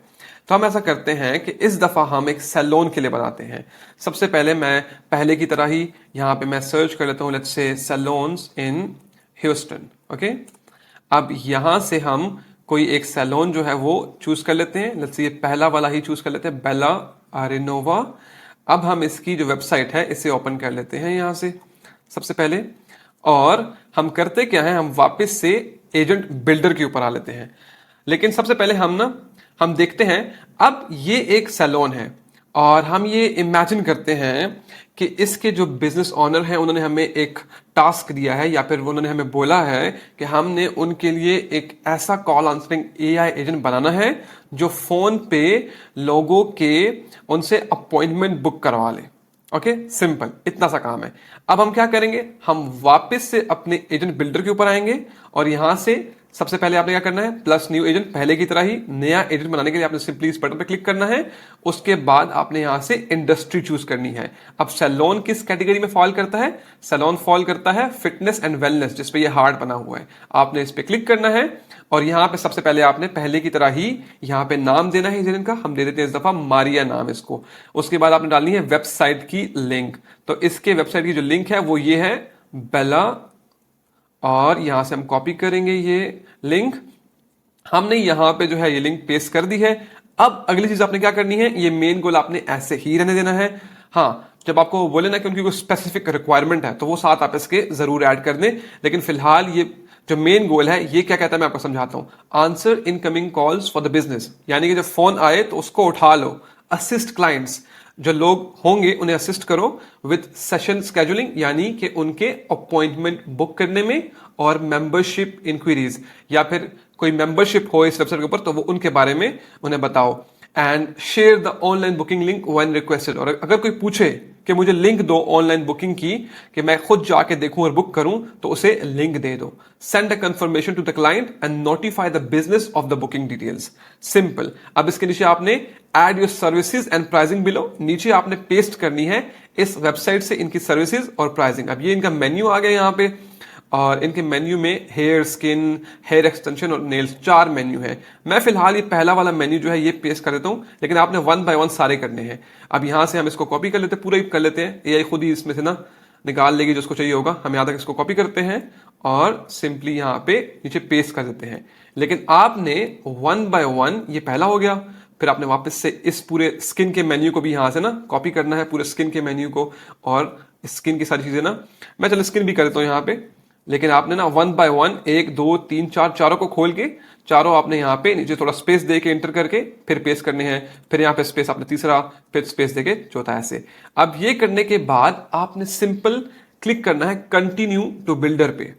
S1: तो हम ऐसा करते हैं कि इस दफा हम एक सैलून के लिए बनाते हैं। सबसे पहले मैं पहले की तरह ही यहाँ पे मैं सर्च कर लेता हूँ, let's say saloons in Houston. Okay, अब यहां से हम कोई एक सैलून जो है वो चूज कर लेते हैं। लेट्स ये पहला वाला ही चूज कर लेते हैं, बेला आरिनोवा। अब हम इसकी जो वेबसाइट है इसे ओपन कर लेते हैं यहां से सबसे पहले, और हम करते क्या है, हम वापस से एजेंट बिल्डर के ऊपर आ लेते हैं। लेकिन सबसे पहले हम देखते हैं, अब ये एक सैलून है और हम ये इमेजिन करते हैं कि इसके जो बिजनेस ऑनर हैं उन्होंने हमें एक टास्क दिया है, या फिर उन्होंने हमें बोला है कि हमने उनके लिए एक ऐसा कॉल आंसरिंग एआई एजेंट बनाना है जो फोन पे लोगों के उनसे अपॉइंटमेंट बुक करवा ले। ओके, सिंपल इतना सा काम है। अब हम क्या करेंगे, हम वापस से अपने एजेंट बिल्डर के ऊपर आएंगे और यहां से सबसे पहले आपने क्या करना है, प्लस न्यू एजेंट, पहले की तरह ही नया एजेंट बनाने के लिए आपने सिंपली इस बटन पर क्लिक करना है। उसके बाद आपने यहां से इंडस्ट्री चूज करनी है। अब सैलून किस कैटेगरी में फॉल करता है, सैलून फॉल करता है फिटनेस एंड वेलनेस, जिसपे ये हार्ट बना हुआ है। आपने इस पे क्लिक करना है और यहां पे सबसे पहले आपने पहले की तरह ही यहां पे नाम देना है एजेंट का। हम दे देते हैं इस दफा मारिया नाम इसको। उसके बाद आपने डालनी है वेबसाइट की लिंक। तो इसके वेबसाइट की जो लिंक है वो ये है बेला, और यहां से हम कॉपी करेंगे ये लिंक। हमने यहां पे जो है ये लिंक पेस्ट कर दी है। अब अगली चीज आपने क्या करनी है, ये मेन गोल आपने ऐसे ही रहने देना है। हाँ, जब आपको बोले ना कि उनकी कोई स्पेसिफिक रिक्वायरमेंट है तो वो साथ आप इसके जरूर ऐड कर दें। लेकिन फिलहाल ये जो मेन गोल है ये क्या कहता है मैं आपको समझाता हूं। Answer incoming calls for the business, यानी कि जब फोन आए तो उसको उठा लो। असिस्ट क्लाइंट्स, जो लोग होंगे उन्हें असिस्ट करो विद सेशन स्केजुलिंग, यानी कि उनके अपॉइंटमेंट बुक करने में, और मेंबरशिप इंक्वायरीज, या फिर कोई मेंबरशिप हो इस वेबसाइट के ऊपर तो वो उनके बारे में उन्हें बताओ। And share the online booking link when requested, और अगर कोई पूछे कि मुझे लिंक दो ऑनलाइन बुकिंग की कि मैं खुद जाके देखूं और बुक करूं, तो उसे लिंक दे दो। Send a confirmation to the client and notify the business of the booking details. Simple. अब इसके नीचे आपने add your services and pricing below, नीचे आपने पेस्ट करनी है इस वेबसाइट से इनकी सर्विसेज और प्राइसिंग। अब ये इनका मेन्यू आ गया यहाँ पे, और इनके मेन्यू में हेयर स्किन, हेयर एक्सटेंशन और नेल्स 4 मेन्यू है। मैं फिलहाल ये पहला वाला मेन्यू जो है ये पेस्ट कर देता हूं, लेकिन आपने 1 बाय 1 सारे करने हैं। अब यहां से हम इसको कॉपी कर लेते हैं, पूरा ही कर लेते हैं, एआई खुद ही इसमें से ना निकाल लेगी जो उसको चाहिए होगा। हम यहां तक इसको कॉपी करते हैं और सिंपली यहां पे नीचे पेस्ट कर देते हैं। लेकिन आपने 1 बाय 1, ये पहला हो गया, फिर आपने वापस से इस पूरे स्किन के मेन्यू को भी यहां से ना कॉपी करना है, पूरे स्किन के मेन्यू को, और स्किन की सारी चीजें ना, मैं चलो स्किन भी कर देता हूं यहां पे। लेकिन आपने ना 1 बाय 1, 1 2 3 4, चारों को खोल के चारों आपने यहाँ पे नीचे थोड़ा स्पेस दे के एंटर करके फिर पेस्ट करने हैं, फिर यहाँ पे स्पेस आपने तीसरा, फिर स्पेस देके चौथा, ऐसे। अब ये करने के बाद आपने सिंपल क्लिक करना है कंटिन्यू टू बिल्डर पे,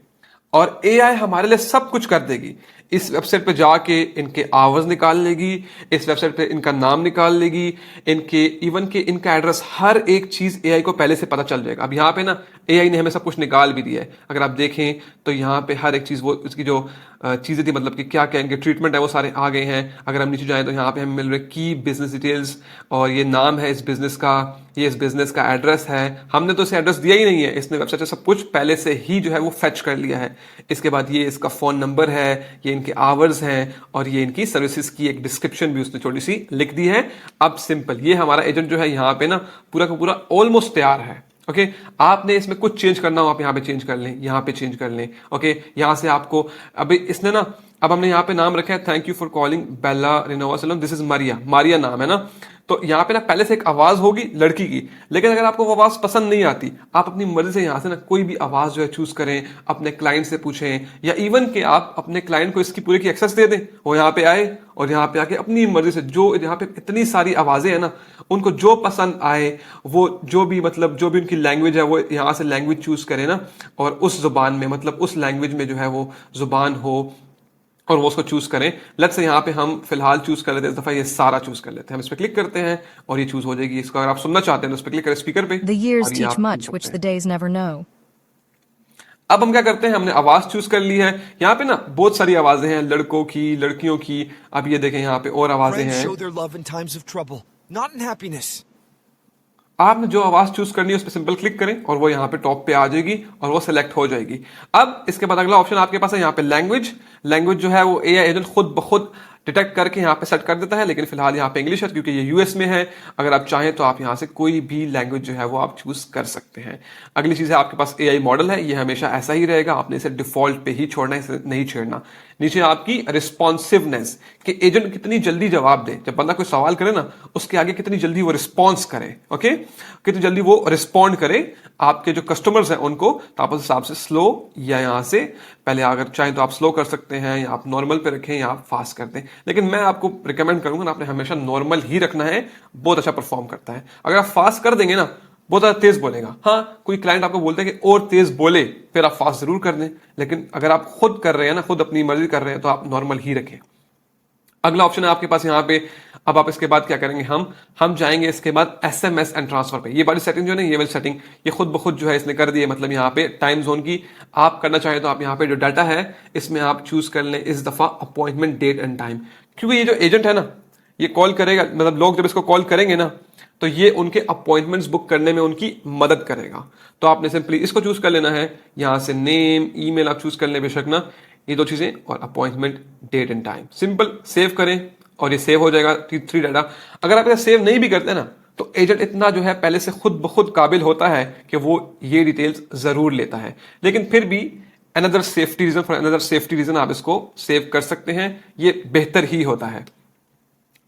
S1: और एआई हमारे लिए सब कुछ कर देगी। इस वेबसाइट पे जाके इनके आवर्स निकाल लेगी, इस वेबसाइट पे इनका नाम निकाल लेगी, इनके इवन के इनका एड्रेस, हर एक चीज एआई को पहले से पता चल जाएगा। अब यहाँ पे ना एआई ने हमें सब कुछ निकाल भी दिया है। अगर आप देखें तो यहाँ पे हर एक चीज, वो उसकी जो चीजें थी, मतलब कि क्या क्या इनके ट्रीटमेंट है, वो सारे आ गए हैं। अगर हम नीचे जाएं तो यहाँ पे हमें मिल रहे की बिजनेस डिटेल्स, और ये नाम है इस बिजनेस का, ये इस बिजनेस का एड्रेस है। हमने तो इसे एड्रेस दिया ही नहीं है, इसने वेबसाइट से सब कुछ पहले से ही जो है वो फेच कर लिया है। इसके बाद ये इसका फोन नंबर है, ये इनके आवर्स हैं, और ये इनकी सर्विसेज की एक डिस्क्रिप्शन भी उसने छोटी सी लिख दी है। अब सिंपल, ये हमारा एजेंट जो है यहाँ पे ना पूरा का पूरा ऑलमोस्ट तैयार है। ओके, आपने इसमें कुछ चेंज करना हो आप यहाँ पे चेंज कर लें, यहाँ पे चेंज कर लें। ओके, यहाँ से आपको अभी इसने ना, अब हमने यहाँ पे नाम रखा है thank you for calling Bella Renova salon, this is Maria, Maria नाम है ना। तो यहाँ पे ना पहले से एक आवाज होगी लड़की की, लेकिन अगर आपको वो आवाज पसंद नहीं आती, आप अपनी मर्जी से यहाँ से ना कोई भी आवाज जो है चूज करें, अपने क्लाइंट से पूछें, या इवन के आप अपने क्लाइंट को इसकी पूरी की एक्सेस दे दें, वो यहाँ पे आए और यहाँ पे आके अपनी मर्जी से, जो यहाँ पे इतनी सारी आवाजें हैं ना, उनको जो पसंद आए, वो जो भी मतलब जो भी उनकी लैंग्वेज है वो यहाँ से लैंग्वेज चूज करें ना, और उस जुबान में, मतलब उस लैंग्वेज में जो है वो जुबान हो, और वो उसको चूज करें। लेट्स से यहाँ पे हम फिलहाल चूज कर लेते हैं, इस दफा ये सारा चूज कर लेते हैं। हम इस पर क्लिक करते हैं और ये चूज हो जाएगी। इसको अगर आप सुनना चाहते हैं तो इस पर क्लिक करें स्पीकर पे,
S3: The years
S1: और ये
S3: teach
S1: आप
S3: much,
S1: सुन
S3: which
S1: सकते
S3: the
S1: हैं।
S3: days never know.
S1: अब हम क्या करते हैं, हमने आवाज चूज कर ली है। यहाँ पे ना बहुत सारी आवाजें हैं, लड़कों की, लड़कियों की। अब ये देखें यहाँ पे और आवाजें
S4: Friends
S1: हैं।
S4: show their love in times of trouble, not in happiness.
S1: आपने जो आवाज चूज करनी है उस पर सिंपल क्लिक करें और वो यहाँ पे टॉप पे आ जाएगी और वो सिलेक्ट हो जाएगी। अब इसके बाद अगला ऑप्शन आपके पास है यहाँ पे लैंग्वेज। लैंग्वेज जो है वो एआई एजेंट खुद ब खुद डिटेक्ट करके यहाँ पे सेट कर देता है, लेकिन फिलहाल यहाँ पे इंग्लिश है क्योंकि ये यूएस में है। अगर आप चाहें तो आप यहाँ से कोई भी लैंग्वेज जो है वो आप चूज कर सकते हैं। अगली चीज है आपके पास एआई मॉडल है, ये हमेशा ऐसा ही रहेगा, आपने इसे डिफॉल्ट पे ही छोड़ना है, इसे नहीं छेड़ना। नीचे आपकी रिस्पॉन्सिवनेस, कि एजेंट कितनी जल्दी जवाब दे, जब बंदा कोई सवाल करे ना उसके आगे कितनी जल्दी वो रिस्पॉन्स करे। ओके, कितनी जल्दी वो रिस्पॉन्ड करे आपके जो कस्टमर्स हैं उनको। तो आप उस हिसाब से स्लो, या यहाँ से पहले अगर चाहें तो आप स्लो कर सकते हैं, या आप नॉर्मल पे रखें, या आप फास्ट कर दें। लेकिन मैं आपको रिकमेंड करूंगा ना, आपने हमेशा नॉर्मल ही रखना है, बहुत अच्छा परफॉर्म करता है। अगर आप फास्ट कर देंगे ना बहुत ज्यादा तेज बोलेगा। हाँ, कोई क्लाइंट आपको बोलता है कि और तेज बोले, फिर आप फास्ट जरूर कर दें, लेकिन अगर आप खुद कर रहे हैं ना, खुद अपनी मर्जी कर रहे हैं, तो आप नॉर्मल ही रखें। अगला ऑप्शन है आपके पास यहाँ पे। अब आप इसके बाद क्या करेंगे, हम जाएंगे इसके बाद एसएमएस एंड ट्रांसफर पे। ये वाली सेटिंग जो है ना, ये वाली सेटिंग ये खुद ब खुद जो है इसने कर दी है। मतलब यहाँ पे टाइम जोन की आप करना चाहें तो आप यहाँ पे जो डाटा है इसमें आप चूज कर लें इस दफा अपॉइंटमेंट डेट एंड टाइम, क्योंकि ये जो एजेंट है ना ये कॉल करेगा, मतलब लोग जब इसको कॉल करेंगे ना तो ये उनके अपॉइंटमेंट्स बुक करने में उनकी मदद करेगा। तो आपने सिंपली इसको चूज कर लेना है, यहाँ से नेम, ईमेल आप चूज कर लें बेशक ना, ये 2 चीजें, और appointment date and time. Simple save करें और ये सेव हो जाएगा 3 डाटा। अगर आप इसे सेव नहीं भी करते ना तो एजेंट इतना जो है पहले से खुद ब खुद काबिल होता है कि वो ये डिटेल्स जरूर लेता है। लेकिन फिर भी another safety reason, for another safety reason आप इसको सेव कर सकते हैं, ये बेहतर ही होता है।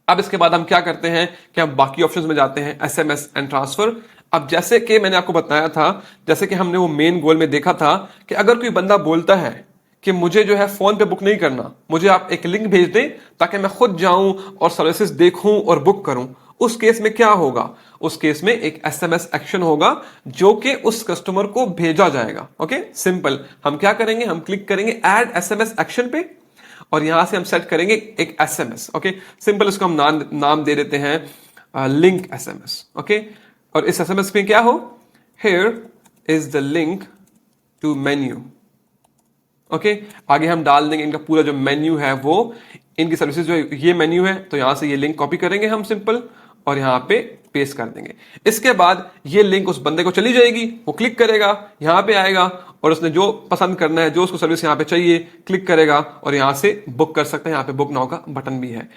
S1: अब इसके बाद हम क्या करते हैं कि हम बाकी ऑप्शंस में जाते हैं, एसएमएस एंड ट्रांसफर। अब जैसे कि मैंने आपको बताया था, जैसे कि हमने वो मेन गोल में देखा था कि अगर कोई बंदा बोलता है कि मुझे जो है फोन पे बुक नहीं करना, मुझे आप एक लिंक भेज दें ताकि मैं खुद जाऊं और सर्विसेज देखूं और बुक करूं, उस केस में क्या होगा, उस केस में एक एसएमएस एक्शन होगा जो कि उस कस्टमर को भेजा जाएगा। Okay, simple. हम क्या करेंगे, हम क्लिक करेंगे ऐड एसएमएस एक्शन पे और यहां से हम सेट करेंगे एक एसएमएस। ओके, सिंपल, इसको हम नाम दे देते हैं लिंक एसएमएस। ओके, और इस एसएमएस में क्या हो, here is the link to menu. Okay, आगे हम डाल देंगे इनका पूरा जो मेन्यू है, वो इनकी सर्विसेज जो ये मेन्यू है, तो यहां से ये लिंक कॉपी करेंगे हम सिंपल और यहां पे पेस्ट कर देंगे। इसके बाद ये लिंक उस बंदे को चली जाएगी, वो क्लिक करेगा, यहां पे आएगा और उसने जो पसंद करना है, जो उसको सर्विस यहां पे चाहिए, क्लिक करेगा और यहां से बुक कर सकते हैं। यहां पे बुक नाउ का बटन भी है।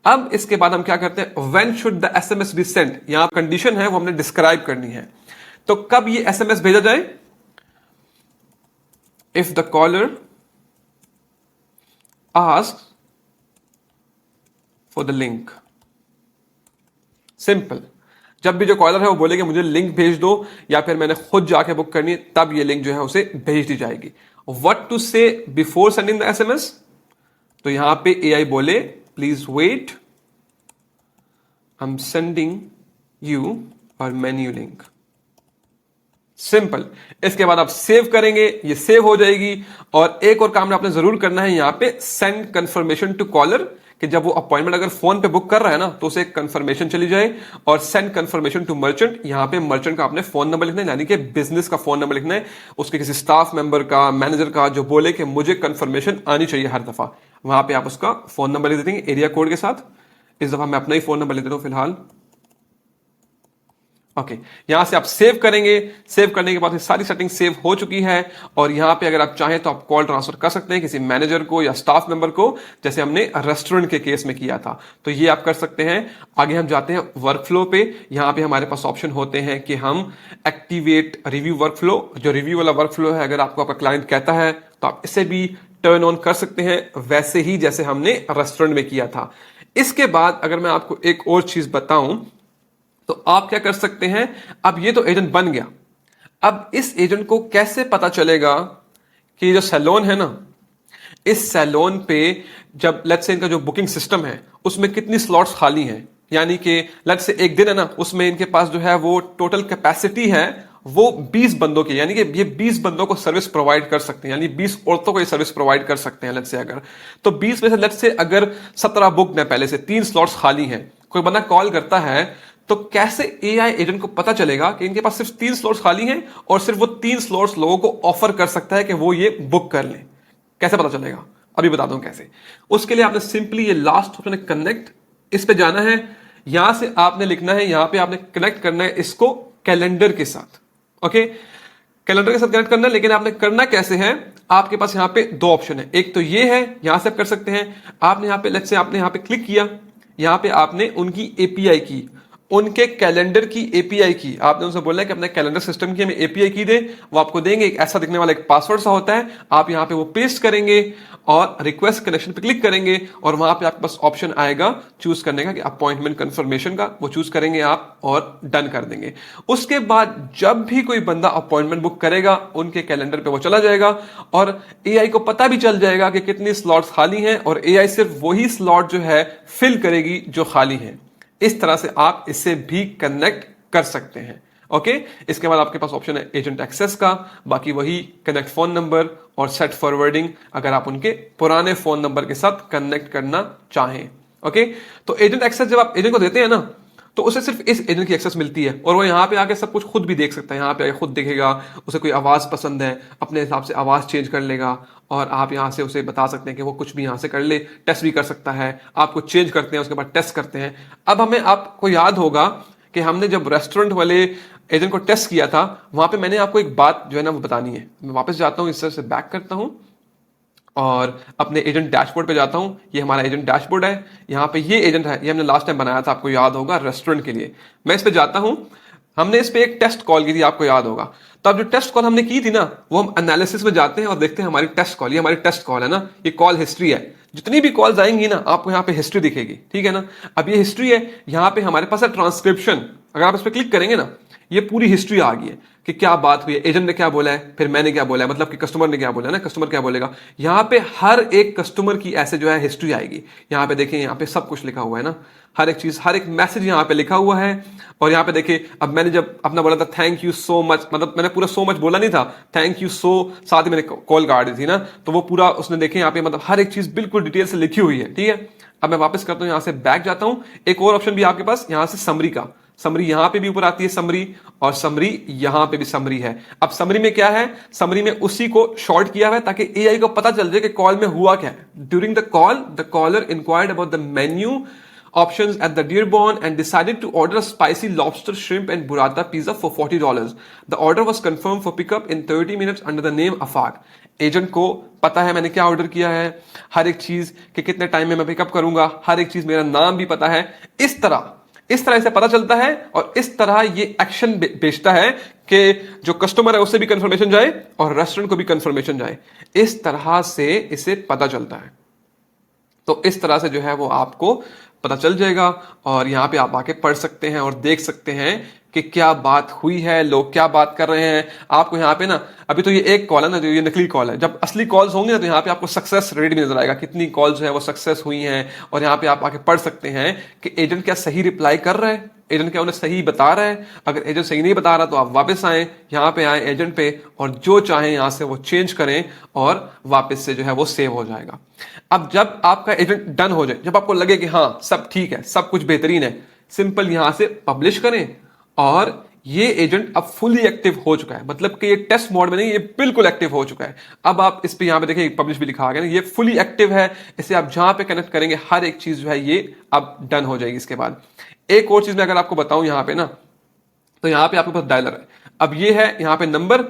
S1: अब इसके बाद हम क्या करते हैं, when should the SMS be Saint, यहां कंडीशन है वो हमने डिस्क्राइब करनी है। तो कब ये एसएमएस भेजा जाए, if the caller ask for the link. Simple, जब भी जो कॉलर है वो बोलेगा मुझे लिंक भेज दो या फिर मैंने खुद जाके बुक करनी है, तब ये लिंक जो है उसे भेज दी जाएगी। What to say before sending the SMS, तो यहां पे एआई बोले please wait, I am sending you our menu link. Simple. इसके बाद आप सेव करेंगे, ये सेव हो जाएगी। और एक और काम आपने जरूर करना है यहां पे, सेंड कंफर्मेशन टू कॉलर, कि जब वो अपॉइंटमेंट अगर फोन पे बुक कर रहा है ना, तो उसे कंफर्मेशन चली जाए। और सेंड कंफर्मेशन टू मर्चेंट, यहां पे मर्चेंट का आपने फोन नंबर लिखना है, यानी कि बिजनेस का फोन नंबर लिखना है, उसके किसी स्टाफ मेंबर का, मैनेजर का, जो बोले कि मुझे कंफर्मेशन आनी चाहिए हर दफा। वहां पे आप उसका फोन नंबर लिख देंगे एरिया कोड के साथ। इस दफा मैं अपना ही फोन नंबर लिख देता हूं फिलहाल। ओके, यहां से आप सेव करेंगे। सेव करने के बाद सारी सेटिंग सेव हो चुकी है और यहां पे अगर आप चाहें तो आप कॉल ट्रांसफर कर सकते हैं किसी मैनेजर को या स्टाफ मेंबर को, जैसे हमने रेस्टोरेंट के केस में किया था। तो ये आप कर सकते हैं। आगे हम जाते हैं वर्कफ्लो पे। यहां पे हमारे पास ऑप्शन होते हैं कि हम एक्टिवेट रिव्यू वर्कफ्लो, जो रिव्यू वाला वर्कफ्लो है, अगर आपको आपका क्लाइंट कहता है तो आप इसे भी टर्न ऑन कर सकते हैं, वैसे ही जैसे हमने रेस्टोरेंट में किया था। इसके बाद अगर मैं आपको एक और चीज बताऊं, तो आप क्या कर सकते हैं, अब ये तो एजेंट बन गया। अब इस एजेंट को कैसे पता चलेगा कि जो सैलून है ना, इस सैलून पे जब लेट्स से इनका जो बुकिंग सिस्टम है उसमें कितनी स्लॉट्स खाली हैं, यानी कि लेट्स से एक दिन है ना, उसमें इनके पास जो है वो टोटल कैपेसिटी है वो 20 बंदों की, यानी कि ये 20 बंदों को सर्विस प्रोवाइड कर सकते हैं, यानी 20 औरतों को ये सर्विस प्रोवाइड कर सकते हैं। लेट्स से अगर तो 20 में से लेट्स से अगर 17 बुक है पहले से, 3 स्लॉट्स खाली हैं, कोई बंदा कॉल करता है, तो कैसे एआई एजेंट को पता चलेगा कि इनके पास सिर्फ 3 स्लॉट्स खाली हैं और सिर्फ वो 3 स्लॉट्स लोगों को ऑफर कर सकता है कि वो ये बुक कर लें। कैसे पता चलेगा, अभी बता दूं कैसे। उसके लिए आपने सिंपली ये लास्ट ऑप्शन कनेक्ट, इस पे जाना है। यहां से आपने लिखना है, यहां पे आपने कनेक्ट करना है इसको कैलेंडर के साथ। ओके, कैलेंडर के साथ कनेक्ट करना है, लेकिन आपने करना कैसे है, आपके पास यहां पे 2 ऑप्शन है। एक तो ये है, यहां से आप कर सकते हैं। आपने यहां पे लेट्स से आपने यहां पे क्लिक किया, यहां पे आपने उनकी एपीआई की, उनके कैलेंडर की एपीआई की, आपने उनसे बोला है कि अपने कैलेंडर सिस्टम की हमें एपीआई की दे, वो आपको देंगे। एक ऐसा दिखने वाला एक पासवर्ड सा होता है, आप यहां पे वो पेस्ट करेंगे और रिक्वेस्ट कनेक्शन पे क्लिक करेंगे और वहां पे आपके पास ऑप्शन आएगा चूज करने का कि अपॉइंटमेंट कंफर्मेशन का, वो चूज करेंगे आप और डन कर देंगे। उसके बाद जब भी कोई बंदा अपॉइंटमेंट बुक करेगा, उनके कैलेंडर पे वो चला जाएगा और एआई को पता भी चल जाएगा कि कितनी स्लॉट्स खाली हैं और एआई सिर्फ वही स्लॉट जो है फिल करेगी जो खाली है। इस तरह से आप इससे भी कनेक्ट कर सकते हैं। ओके, इसके बाद आपके पास ऑप्शन है एजेंट एक्सेस का, बाकी वही कनेक्ट फोन नंबर और सेट फॉरवर्डिंग, अगर आप उनके पुराने फोन नंबर के साथ कनेक्ट करना चाहें। ओके, तो एजेंट एक्सेस जब आप एजेंट को देते हैं ना, तो उसे सिर्फ इस एजेंट की एक्सेस मिलती है और वो यहाँ पे आके सब कुछ खुद भी देख सकता है। यहाँ पे आके खुद देखेगा, उसे कोई आवाज पसंद है, अपने हिसाब से आवाज चेंज कर लेगा और आप यहाँ से उसे बता सकते हैं कि वो कुछ भी यहाँ से कर ले, टेस्ट भी कर सकता है। आपको चेंज करते हैं, उसके बाद टेस्ट करते हैं। अब हमें आपको याद होगा कि हमने जब रेस्टोरेंट वाले एजेंट को टेस्ट किया था, वहां पे मैंने आपको एक बात जो है ना वो बतानी है। मैं वापस जाता हूँ, इस तरह से बैक करता हूँ और अपने एजेंट डैशबोर्ड पे जाता हूं। ये हमारा एजेंट डैशबोर्ड है, यहाँ पे ये एजेंट है, ये हमने लास्ट टाइम बनाया था, आपको याद होगा, रेस्टोरेंट के लिए। मैं इस पे जाता हूं, हमने इस पे एक टेस्ट कॉल की थी, आपको याद होगा। तो अब जो टेस्ट कॉल हमने की थी ना, वो हम एनालिसिस में जाते हैं और देखते हैं हमारी टेस्ट कॉल, ये हमारी टेस्ट कॉल है ना, ये कॉल हिस्ट्री है। जितनी भी कॉल्स आएंगी ना, आपको यहाँ पे हिस्ट्री दिखेगी, ठीक है ना। अब ये हिस्ट्री है, यहाँ पे हमारे पास है ट्रांसक्रिप्शन। अगर आप इस पे क्लिक करेंगे ना, ये पूरी हिस्ट्री आ गई है। कि क्या बात हुई है, एजेंट ने क्या बोला है, फिर मैंने क्या बोला है, मतलब कि कस्टमर ने क्या बोला है ना, कस्टमर क्या बोलेगा। यहाँ पे हर एक कस्टमर की ऐसे जो है हिस्ट्री आएगी। यहाँ पे देखिए, यहाँ पे सब कुछ लिखा हुआ है ना, हर एक चीज, हर एक मैसेज यहाँ पे लिखा हुआ है। और यहाँ पे देखिए, अब मैंने जब अपना बोला था थैंक यू सो मच, मतलब मैंने पूरा सो मच बोला नहीं था, थैंक यू सो, साथ ही मैंने कॉल काट दी थी ना, तो वो पूरा उसने देखे यहाँ पे, मतलब हर एक चीज बिल्कुल डिटेल से लिखी हुई है। ठीक है, अब मैं वापस करता हूँ, यहाँ से बैक जाता हूँ। एक और ऑप्शन भी आपके पास यहाँ से समरी का, समरी यहाँ पे भी ऊपर आती है समरी, और समरी यहाँ पे भी समरी है। अब समरी में क्या है, समरी में उसी को शॉर्ट किया हुआ है ताकि एआई को पता चल जाए कि कॉल में हुआ क्या है। During the call the caller inquired about the menu options at the Dearborn and decided to order a spicy lobster, shrimp and burrata pizza for $40. The order was confirmed for pickup in 30 minutes under the name Afaq. Agent को पता है मैंने क्या order किया है, हर एक चीज कि कितने टाइम में मैं पिकअप करूंगा, हर एक चीज, मेरा नाम भी पता है। इस तरह से पता चलता है, और इस तरह ये एक्शन बेचता है कि जो कस्टमर है उससे भी कंफर्मेशन जाए और रेस्टोरेंट को भी कंफर्मेशन जाए। इस तरह से इसे पता चलता है। तो इस तरह से जो है वो आपको पता चल जाएगा, और यहाँ पे आप आके पढ़ सकते हैं और देख सकते हैं कि क्या बात हुई है, लोग क्या बात कर रहे हैं। आपको यहाँ पे ना, अभी तो ये एक कॉल है ना, जो ये नकली कॉल है, जब असली कॉल्स होंगे ना तो यहाँ पे आपको सक्सेस रेट भी नजर आएगा, कितनी कॉल्स जो है वो सक्सेस हुई हैं। और यहाँ पे आप आके पढ़ सकते हैं कि एजेंट क्या सही रिप्लाई कर रहा है, एजेंट क्या उन्हें सही बता रहा है। अगर एजेंट सही नहीं बता रहा तो आप वापस आए, यहाँ पे आए एजेंट पे, और जो चाहे यहाँ से वो चेंज करें और वापस से जो है वो सेव हो जाएगा। अब जब आपका एजेंट डन हो जाए, जब आपको लगे कि हाँ सब ठीक है, सब कुछ बेहतरीन है, सिंपल यहां से पब्लिश करें, और ये एजेंट अब फुली एक्टिव हो चुका है। मतलब कि ये टेस्ट मोड में नहीं, ये बिल्कुल एक्टिव हो चुका है। अब आप इस पे यहाँ पे देखिए पब्लिश भी लिखा आ गया ना, ये फुली एक्टिव है। इसे आप जहां पे कनेक्ट करेंगे हर एक चीज जो है ये अब डन हो जाएगी। इसके बाद एक और चीज मैं अगर आपको बताऊं यहाँ पे ना, तो यहाँ पे आपके पास डायलर है। अब ये है यहाँ पे नंबर,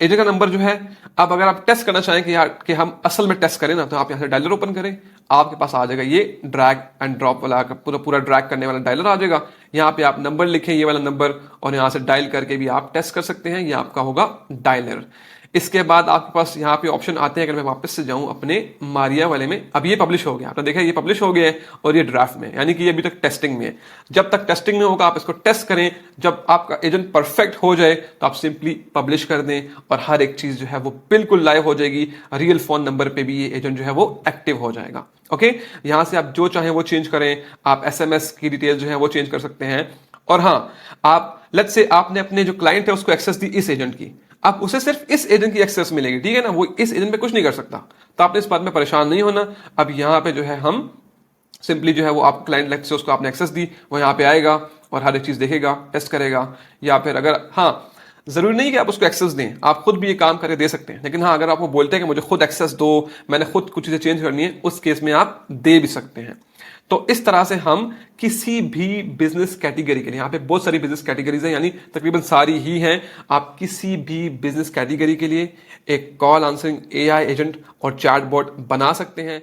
S1: एजेंट का नंबर जो है। अब अगर आप टेस्ट करना चाहें कि यार कि हम असल में टेस्ट करें ना, तो आप यहाँ से डायलर ओपन करें, आपके पास आ जाएगा ये ड्रैग एंड ड्रॉप वाला, पूरा ड्रैग करने वाला डायलर आ जाएगा। यहाँ पे आप नंबर लिखें, ये वाला नंबर, और यहाँ से डायल करके भी आप टेस्ट कर सकते हैं। ये आपका होगा डायलर। इसके बाद आपके पास यहाँ पे ऑप्शन आते हैं। अगर मैं वापस से जाऊं अपने मारिया वाले में, अब ये पब्लिश हो गया, आपने देखा ये पब्लिश हो गया है, और ये ड्राफ्ट में, यानी कि ये अभी तक टेस्टिंग में है। जब तक टेस्टिंग में होगा आप इसको टेस्ट करें, जब आपका एजेंट परफेक्ट हो जाए तो आप सिंपली पब्लिश कर दें, और हर एक चीज जो है वो बिल्कुल लाइव हो जाएगी। रियल फोन नंबर पे भी ये एजेंट जो है वो एक्टिव हो जाएगा। ओके, यहां से आप जो चाहें वो चेंज करें, आप एसएमएस की डिटेल जो है वो चेंज कर सकते हैं। और हाँ, आप लेट्स से आपने अपने जो क्लाइंट है उसको एक्सेस दी इस एजेंट की, अब उसे सिर्फ इस एजेंट की एक्सेस मिलेगी, ठीक है ना, वो इस एजेंट पे कुछ नहीं कर सकता। तो आपने इस बात में परेशान नहीं होना। अब यहाँ पे जो है हम सिंपली जो है वो आप क्लाइंट लेक्स से उसको आपने एक्सेस दी, वो यहाँ पे आएगा और हर एक चीज देखेगा, टेस्ट करेगा। या फिर अगर हाँ, जरूरी नहीं कि आप उसको एक्सेस दें, आप खुद भी ये काम करके दे सकते हैं। लेकिन हाँ, अगर आपको बोलते हैं कि मुझे खुद एक्सेस दो, मैंने खुद कुछ चीजें चेंज करनी है, उस केस में आप दे भी सकते हैं। तो इस तरह से हम किसी भी बिजनेस कैटेगरी के लिए, यहाँ पे बहुत सारी बिजनेस कैटेगरीज हैं, यानी तकरीबन सारी ही हैं, आप किसी भी बिजनेस कैटेगरी के लिए एक कॉल आंसरिंग एआई एजेंट और चैटबॉट बना सकते हैं।